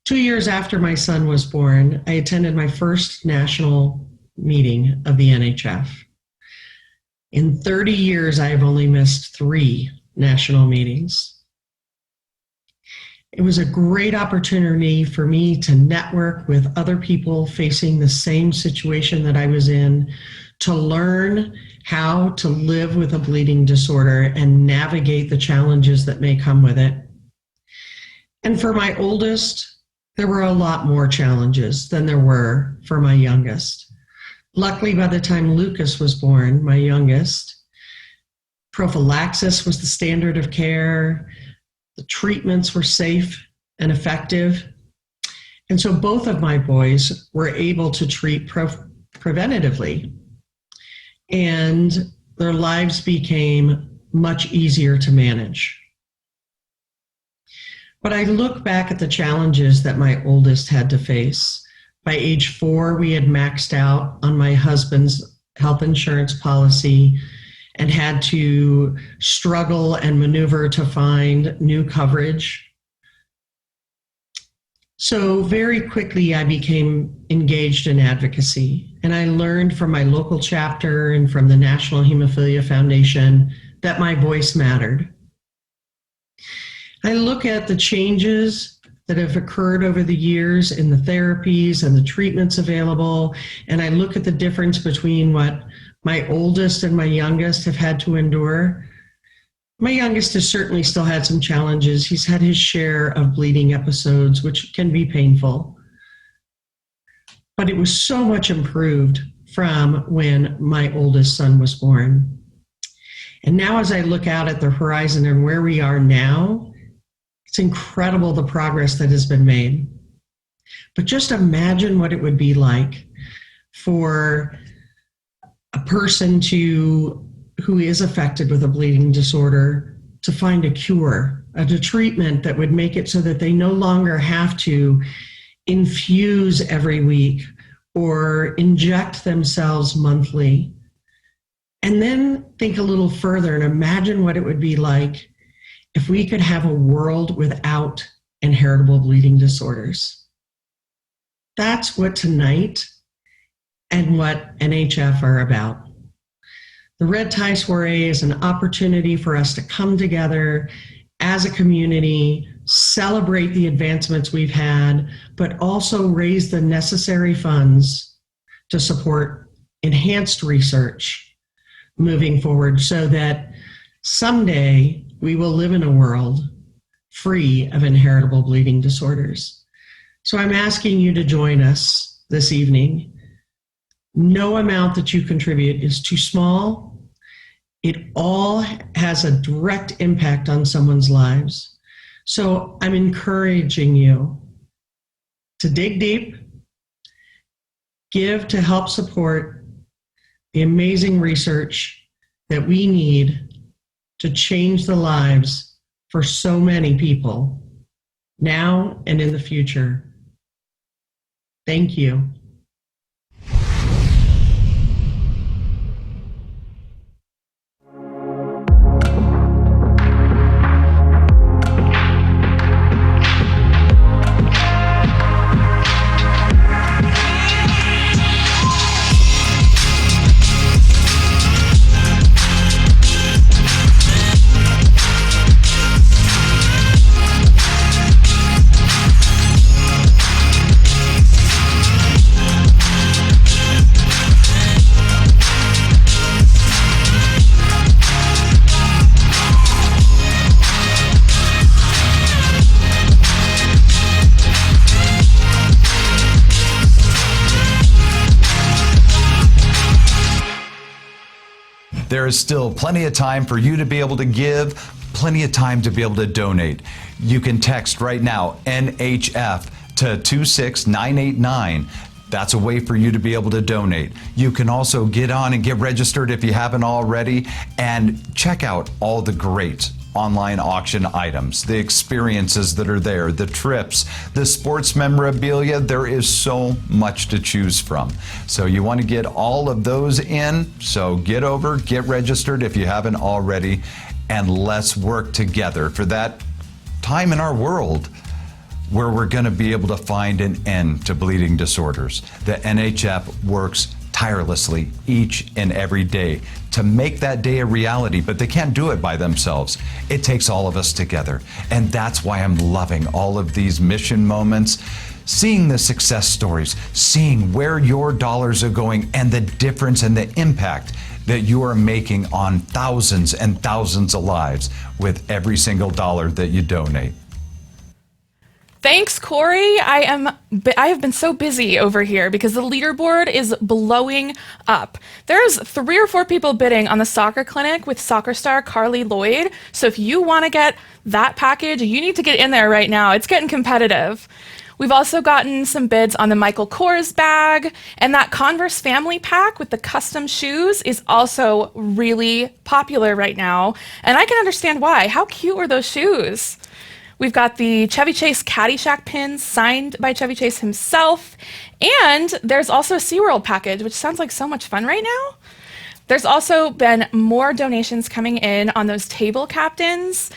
2 years after my son was born, I attended my first national meeting of the NHF. In 30 years, I have only missed 3 national meetings. It was a great opportunity for me to network with other people facing the same situation that I was in, to learn how to live with a bleeding disorder and navigate the challenges that may come with it. And for my oldest, there were a lot more challenges than there were for my youngest. Luckily, by the time Lucas was born, my youngest, prophylaxis was the standard of care. The treatments were safe and effective. And so both of my boys were able to treat preventatively, and their lives became much easier to manage. But I look back at the challenges that my oldest had to face. By age 4, we had maxed out on my husband's health insurance policy and had to struggle and maneuver to find new coverage. So very quickly, I became engaged in advocacy, and I learned from my local chapter and from the National Hemophilia Foundation that my voice mattered. I look at the changes that have occurred over the years in the therapies and the treatments available, and I look at the difference between what my oldest and my youngest have had to endure. My youngest has certainly still had some challenges. He's had his share of bleeding episodes, which can be painful. But it was so much improved from when my oldest son was born. And now as I look out at the horizon and where we are now, it's incredible the progress that has been made. But just imagine what it would be like for a person who is affected with a bleeding disorder to find a cure, a treatment that would make it so that they no longer have to infuse every week or inject themselves monthly. And then think a little further and imagine what it would be like if we could have a world without inheritable bleeding disorders. That's what tonight and what NHF are about. The Red Tie Soiree is an opportunity for us to come together as a community, celebrate the advancements we've had, but also raise the necessary funds to support enhanced research moving forward so that someday we will live in a world free of inheritable bleeding disorders. So I'm asking you to join us this evening. No amount that you contribute is too small. It all has a direct impact on someone's lives. So I'm encouraging you to dig deep, give to help support the amazing research that we need to change the lives for so many people now and in the future. Thank you. There is still plenty of time for you to be able to give, plenty of time to be able to donate. You can text right now, NHF, to 26989. That's a way for you to be able to donate. You can also get on and get registered if you haven't already, and check out all the great online auction items, the experiences that are there, the trips, the sports memorabilia. There is so much to choose from. So you want to get all of those in. So get over, get registered if you haven't already, and let's work together for that time in our world where we're going to be able to find an end to bleeding disorders. The NHF works tirelessly each and every day to make that day a reality, but they can't do it by themselves. It takes all of us together. And that's why I'm loving all of these mission moments, seeing the success stories, seeing where your dollars are going and the difference and the impact that you are making on thousands and thousands of lives with every single dollar that you donate. Thanks, Corey. I have been so busy over here because the leaderboard is blowing up. There's 3 or 4 people bidding on the soccer clinic with soccer star Carly Lloyd. So if you want to get that package, you need to get in there right now. It's getting competitive. We've also gotten some bids on the Michael Kors bag, and that Converse family pack with the custom shoes is also really popular right now. And I can understand why. How cute were those shoes? We've got the Chevy Chase Caddyshack pins signed by Chevy Chase himself. And there's also a SeaWorld package, which sounds like so much fun right now. There's also been more donations coming in on those table captains.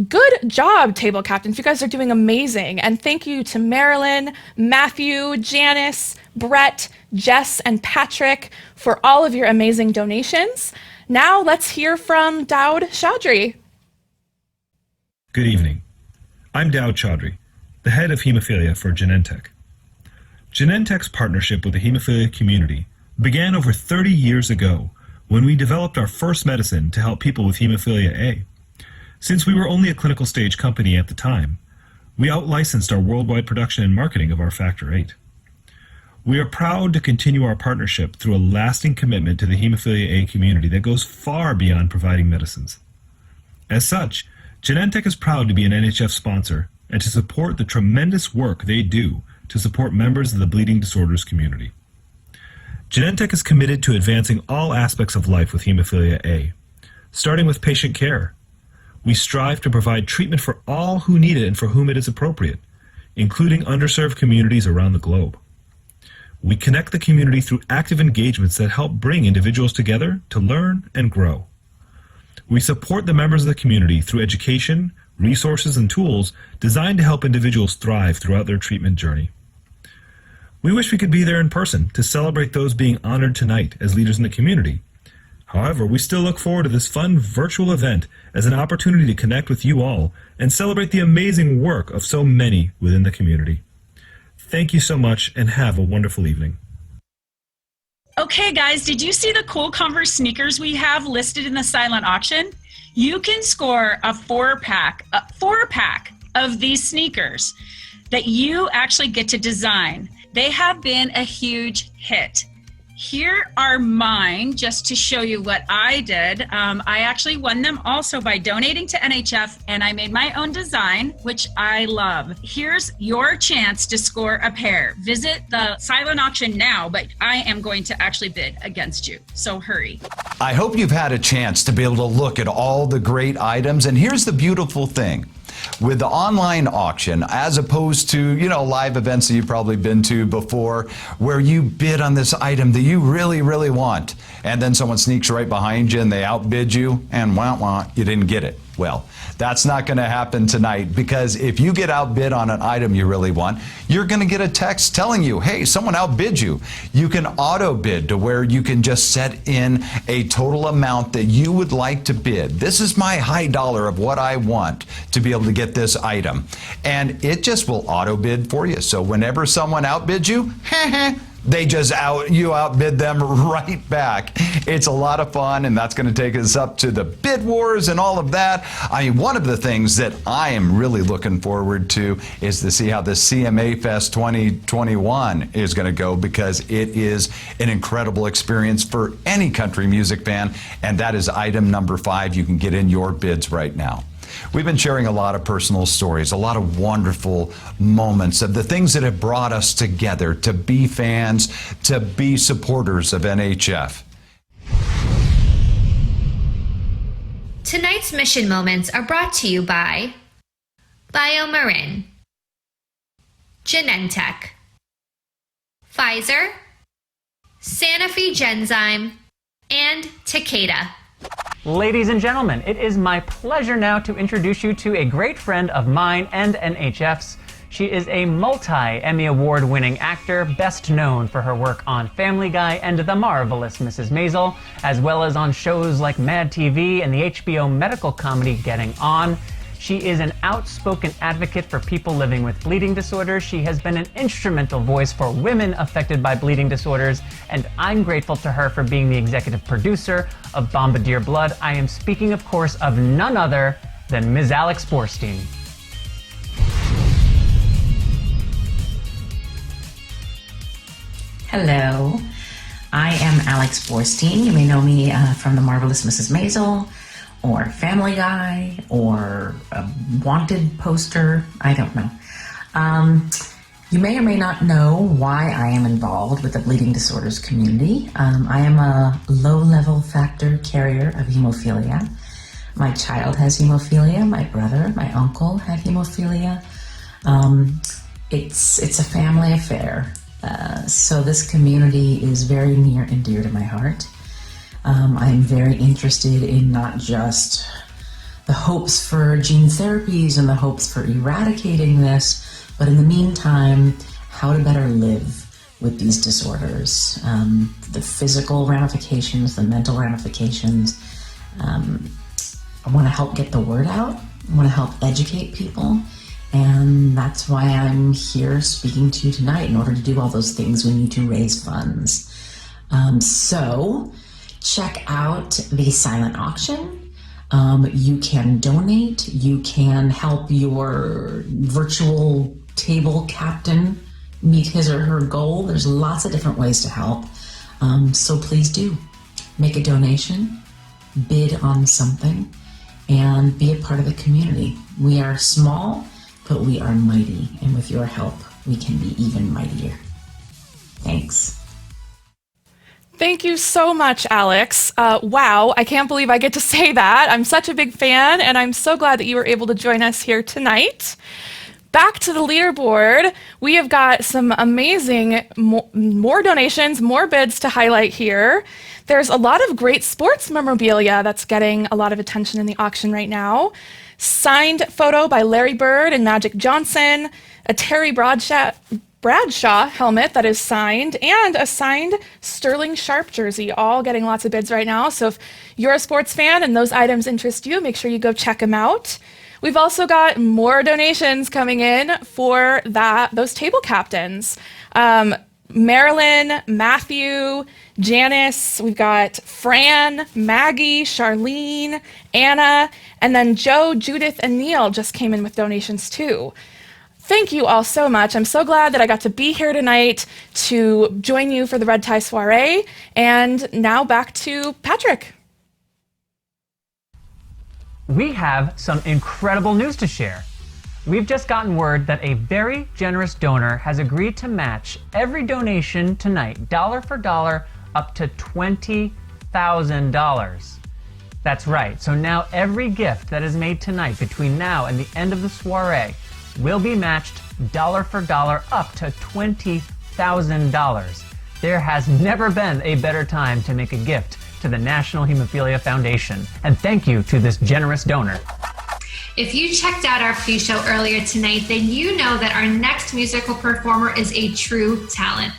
Good job, table captains. You guys are doing amazing. And thank you to Marilyn, Matthew, Janice, Brett, Jess, and Patrick for all of your amazing donations. Now let's hear from Daud Chaudhry. Good evening. I'm Daud Chaudhry, the head of hemophilia for Genentech. Genentech's partnership with the hemophilia community began over 30 years ago when we developed our first medicine to help people with hemophilia A. Since we were only a clinical stage company at the time, we out-licensed our worldwide production and marketing of our Factor VIII. We are proud to continue our partnership through a lasting commitment to the hemophilia A community that goes far beyond providing medicines. As such, Genentech is proud to be an NHF sponsor and to support the tremendous work they do to support members of the bleeding disorders community. Genentech is committed to advancing all aspects of life with hemophilia A, starting with patient care. We strive to provide treatment for all who need it and for whom it is appropriate, including underserved communities around the globe. We connect the community through active engagements that help bring individuals together to learn and grow. We support the members of the community through education, resources, and tools designed to help individuals thrive throughout their treatment journey. We wish we could be there in person to celebrate those being honored tonight as leaders in the community. However, we still look forward to this fun virtual event as an opportunity to connect with you all and celebrate the amazing work of so many within the community. Thank you so much and have a wonderful evening. Okay, guys, did you see the cool Converse sneakers we have listed in the silent auction? You can score a four-pack of these sneakers that you actually get to design. They have been a huge hit. Here are mine, just to show you what I did. I actually won them also by donating to NHF, and I made my own design, which I love. Here's your chance to score a pair. Visit the silent auction now, but I am going to actually bid against you, so hurry. I hope you've had a chance to be able to look at all the great items, and here's the beautiful thing. With the online auction, as opposed to, live events that you've probably been to before, where you bid on this item that you really, really want, and then someone sneaks right behind you and they outbid you, and you didn't get it. Well, that's not going to happen tonight, because if you get outbid on an item you really want, you're going to get a text telling you, hey, someone outbid you. You can auto bid to where you can just set in a total amount that you would like to bid. This is my high dollar of what I want to be able to get this item. And it just will auto bid for you. So whenever someone outbids you, they just outbid them right back. It's a lot of fun, and that's going to take us up to the bid wars and all of that. I mean, one of the things that I am really looking forward to is to see how the CMA Fest 2021 is going to go, because it is an incredible experience for any country music fan, and that is item number 5. You can get in your bids right now. We've been sharing a lot of personal stories, a lot of wonderful moments of the things that have brought us together to be fans, to be supporters of NHF. Tonight's mission moments are brought to you by BIOMARIN, Genentech, Pfizer, Sanofi Genzyme, and Takeda. Ladies and gentlemen, it is my pleasure now to introduce you to a great friend of mine and NHF's. She is a multi-Emmy Award-winning actor, best known for her work on Family Guy and The Marvelous Mrs. Maisel, as well as on shows like Mad TV and the HBO medical comedy Getting On. She is an outspoken advocate for people living with bleeding disorders. She has been an instrumental voice for women affected by bleeding disorders, and I'm grateful to her for being the executive producer of Bombardier Blood. I am speaking, of course, of none other than Ms. Alex Borstein. Hello, I am Alex Borstein. You may know me from The Marvelous Mrs. Maisel, or Family Guy, or a wanted poster, I don't know. You may or may not know why I am involved with the bleeding disorders community. I am a low-level factor carrier of hemophilia. My child has hemophilia, my brother, my uncle had hemophilia. It's a family affair. So this community is very near and dear to my heart. I'm very interested in not just the hopes for gene therapies and the hopes for eradicating this, but in the meantime, how to better live with these disorders, the physical ramifications, the mental ramifications. I want to help get the word out. I want to help educate people. And that's why I'm here speaking to you tonight. In order to do all those things, we need to raise funds. So check out the silent auction. You can donate. You can help your virtual table captain meet his or her goal. There's lots of different ways to help. So please do make a donation, bid on something, and be a part of the community. We are small, but we are mighty. And with your help, we can be even mightier. Thanks. Thank you so much, Alex. Wow, I can't believe I get to say that. I'm such a big fan, and I'm so glad that you were able to join us here tonight. Back to the leaderboard, we have got some amazing more donations, more bids to highlight here. There's a lot of great sports memorabilia that's getting a lot of attention in the auction right now. Signed photo by Larry Bird and Magic Johnson, a Terry Bradshaw helmet that is signed, and a signed Sterling Sharp jersey, all getting lots of bids right now. So if you're a sports fan and those items interest you, make sure you go check them out. We've also got more donations coming in for those table captains. Marilyn, Matthew, Janice, we've got Fran, Maggie, Charlene, Anna, and then Joe, Judith, and Neil just came in with donations too. Thank you all so much. I'm so glad that I got to be here tonight to join you for the Red Tie Soiree. And now back to Patrick. We have some incredible news to share. We've just gotten word that a very generous donor has agreed to match every donation tonight, dollar for dollar, up to $20,000. That's right. So now every gift that is made tonight between now and the end of the soiree will be matched dollar for dollar up to $20,000. There has never been a better time to make a gift to the National Hemophilia Foundation. And thank you to this generous donor. If you checked out our pre-show earlier tonight, then you know that our next musical performer is a true talent.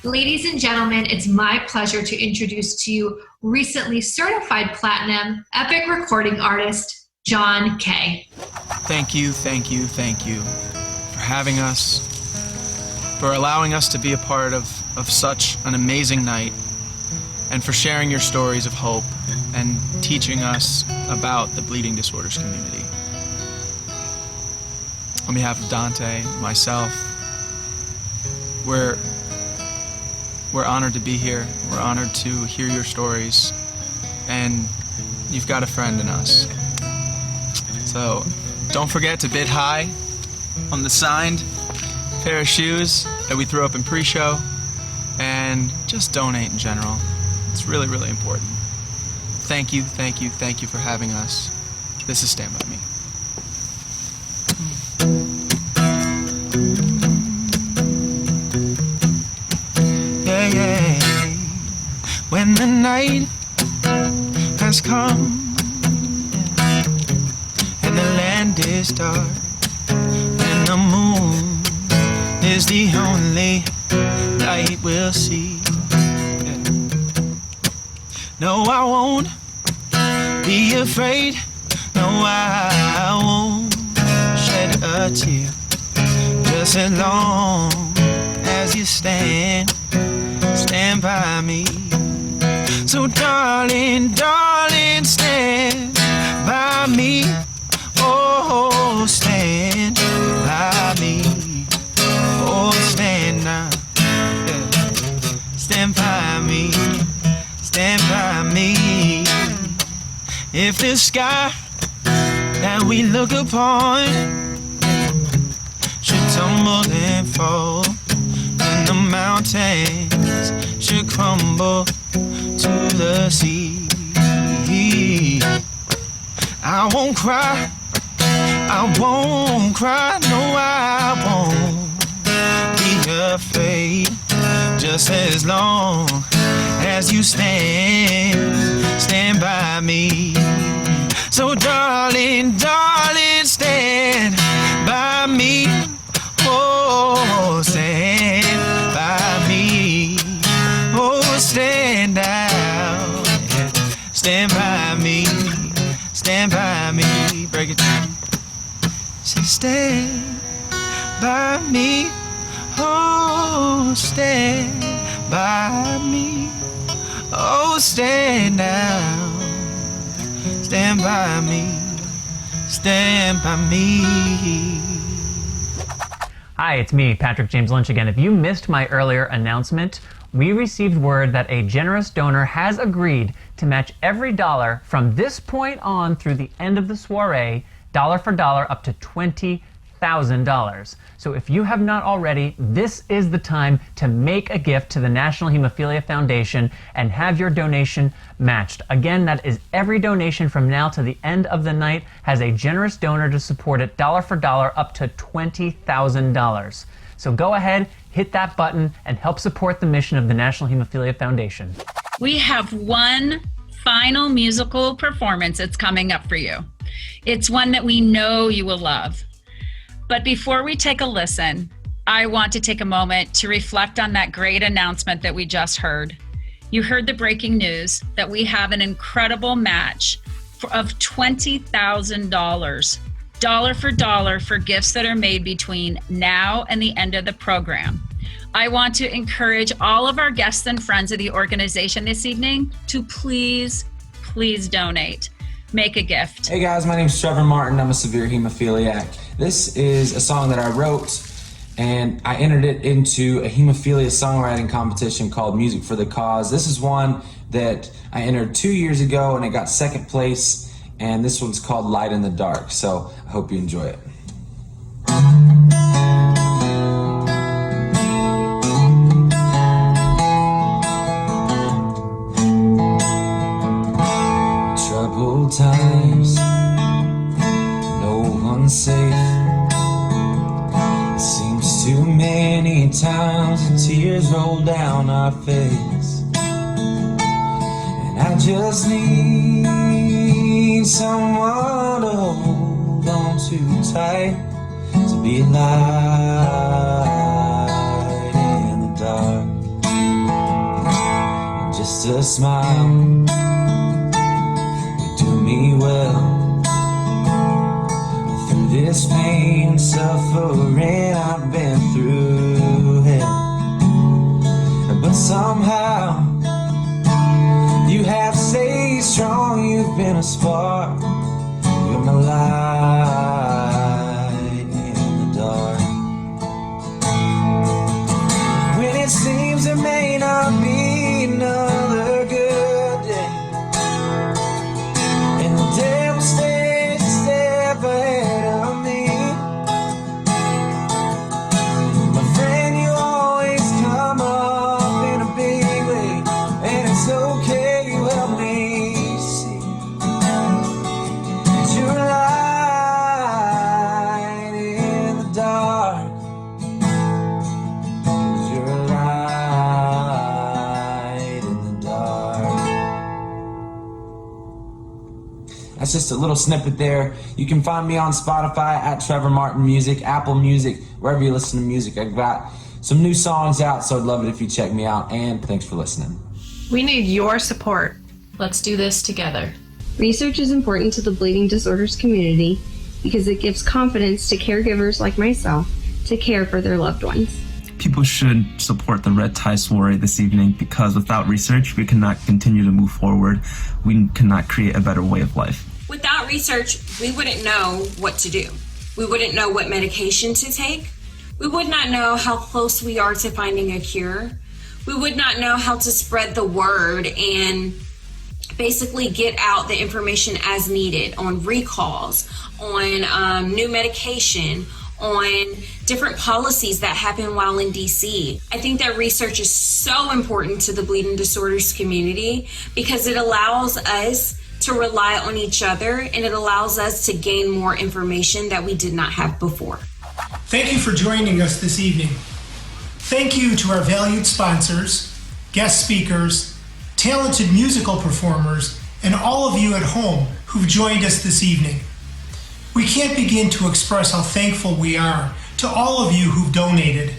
Ladies and gentlemen, it's my pleasure to introduce to you recently certified platinum epic recording artist, John Kay. Thank you for having us, for allowing us to be a part of such an amazing night, and for sharing your stories of hope and teaching us about the bleeding disorders community. On behalf of Dante, myself, we're honored to be here. We're honored to hear your stories, and you've got a friend in us. So don't forget to bid high on the signed pair of shoes that we threw up in pre-show, and just donate in general. It's really, really important. Thank you for having us. This is Stand By Me. Yeah. When the night has come and the land is dark and the moon is the only light we'll see. No, I won't be afraid. No, I won't shed a tear. Just as long as you stand by me. So darling, stand by me. Oh, stand by me. Oh, stand now. Yeah. Stand by me. Stand by me. If the sky that we look upon should tumble and fall, and the mountains should crumble to the sea, I won't cry, no, I won't be afraid, just as long as you stand by me. So darling, stand by me, stand by me. Break it down. Say stand by me, oh stand by me, oh stand down, stand by me, stand by me. Hi, it's me, Patrick James Lynch again. If you missed my earlier announcement, we received word that a generous donor has agreed to match every dollar from this point on through the end of the soiree, dollar for dollar, up to $20,000. So if you have not already, this is the time to make a gift to the National Hemophilia Foundation and have your donation matched. Again, that is every donation from now to the end of the night has a generous donor to support it, dollar for dollar, up to $20,000. So go ahead, hit that button, and help support the mission of the National Hemophilia Foundation. We have one final musical performance that's coming up for you. It's one that we know you will love. But before we take a listen, I want to take a moment to reflect on that great announcement that we just heard. You heard the breaking news that we have an incredible match of $20,000, dollar for dollar, for gifts that are made between now and the end of the program. I want to encourage all of our guests and friends of the organization this evening to please donate. Make a gift. Hey guys, my name is Trevor Martin. I'm a severe hemophiliac. This is a song that I wrote, and I entered it into a hemophilia songwriting competition called Music for the Cause. This is one that I entered 2 years ago, and it got second place, and this one's called Light in the Dark, so I hope you enjoy it. Troubled times, no one's safe. It seems too many times the tears roll down our face, and I just need someone to hold on too tight, to be a light in the dark, and just a smile would do me well. Through this pain and suffering, I've been through hell, but somehow you have stayed strong. You've been a spark, you're my light in the dark. When it seems there may not be another good day, and the devil stays a step ahead of me, my friend, you always come up in a big way, and it's okay, you help me see that you're a light in the dark. You're a light in the dark. That's just a little snippet there. You can find me on Spotify at Trevor Martin Music, Apple Music, wherever you listen to music. I've got some new songs out, so I'd love it if you check me out, and thanks for listening. We need your support. Let's do this together. Research is important to the bleeding disorders community because it gives confidence to caregivers like myself to care for their loved ones. People should support the Red Tie Soiree this evening because without research, we cannot continue to move forward. We cannot create a better way of life. Without research, we wouldn't know what to do. We wouldn't know what medication to take. We would not know how close we are to finding a cure. We would not know how to spread the word and basically get out the information as needed on recalls, on new medication, on different policies that happen while in DC. I think that research is so important to the bleeding disorders community because it allows us to rely on each other and it allows us to gain more information that we did not have before. Thank you for joining us this evening. Thank you to our valued sponsors, guest speakers, talented musical performers, and all of you at home who've joined us this evening. We can't begin to express how thankful we are to all of you who've donated,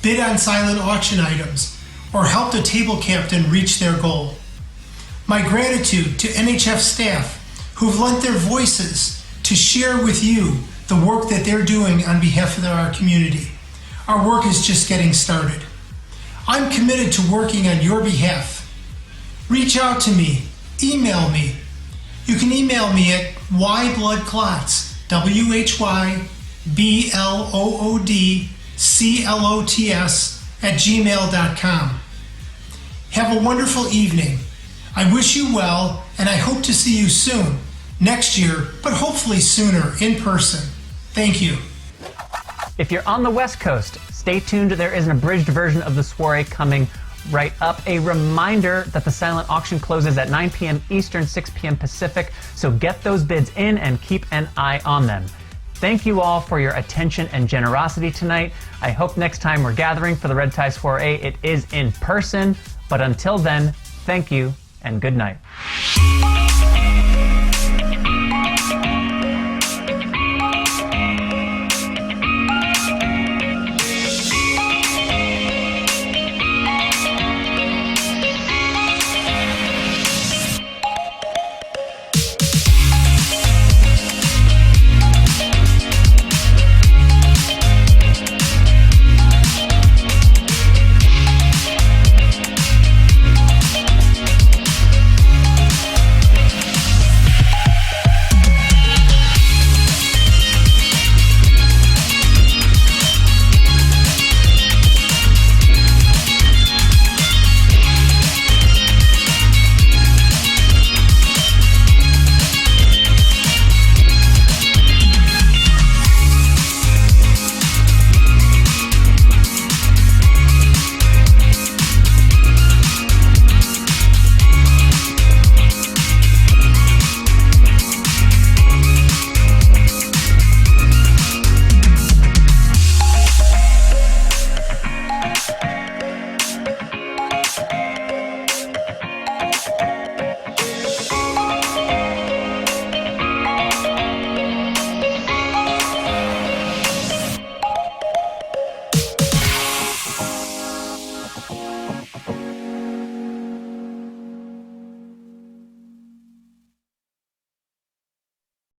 bid on silent auction items, or helped a table captain reach their goal. My gratitude to NHF staff who've lent their voices to share with you the work that they're doing on behalf of our community. Our work is just getting started. I'm committed to working on your behalf. Reach out to me, email me. You can email me at whybloodclots, WHYBLOODCLOTS @gmail.com. Have a wonderful evening. I wish you well, and I hope to see you soon, next year, but hopefully sooner, in person. Thank you. If you're on the West Coast, stay tuned. There is an abridged version of the soiree coming right up. A reminder that the silent auction closes at 9 p.m. Eastern, 6 p.m. Pacific, so get those bids in and keep an eye on them. Thank you all for your attention and generosity tonight. I hope next time we're gathering for the Red Tie Soiree, it is in person. But until then, thank you and good night.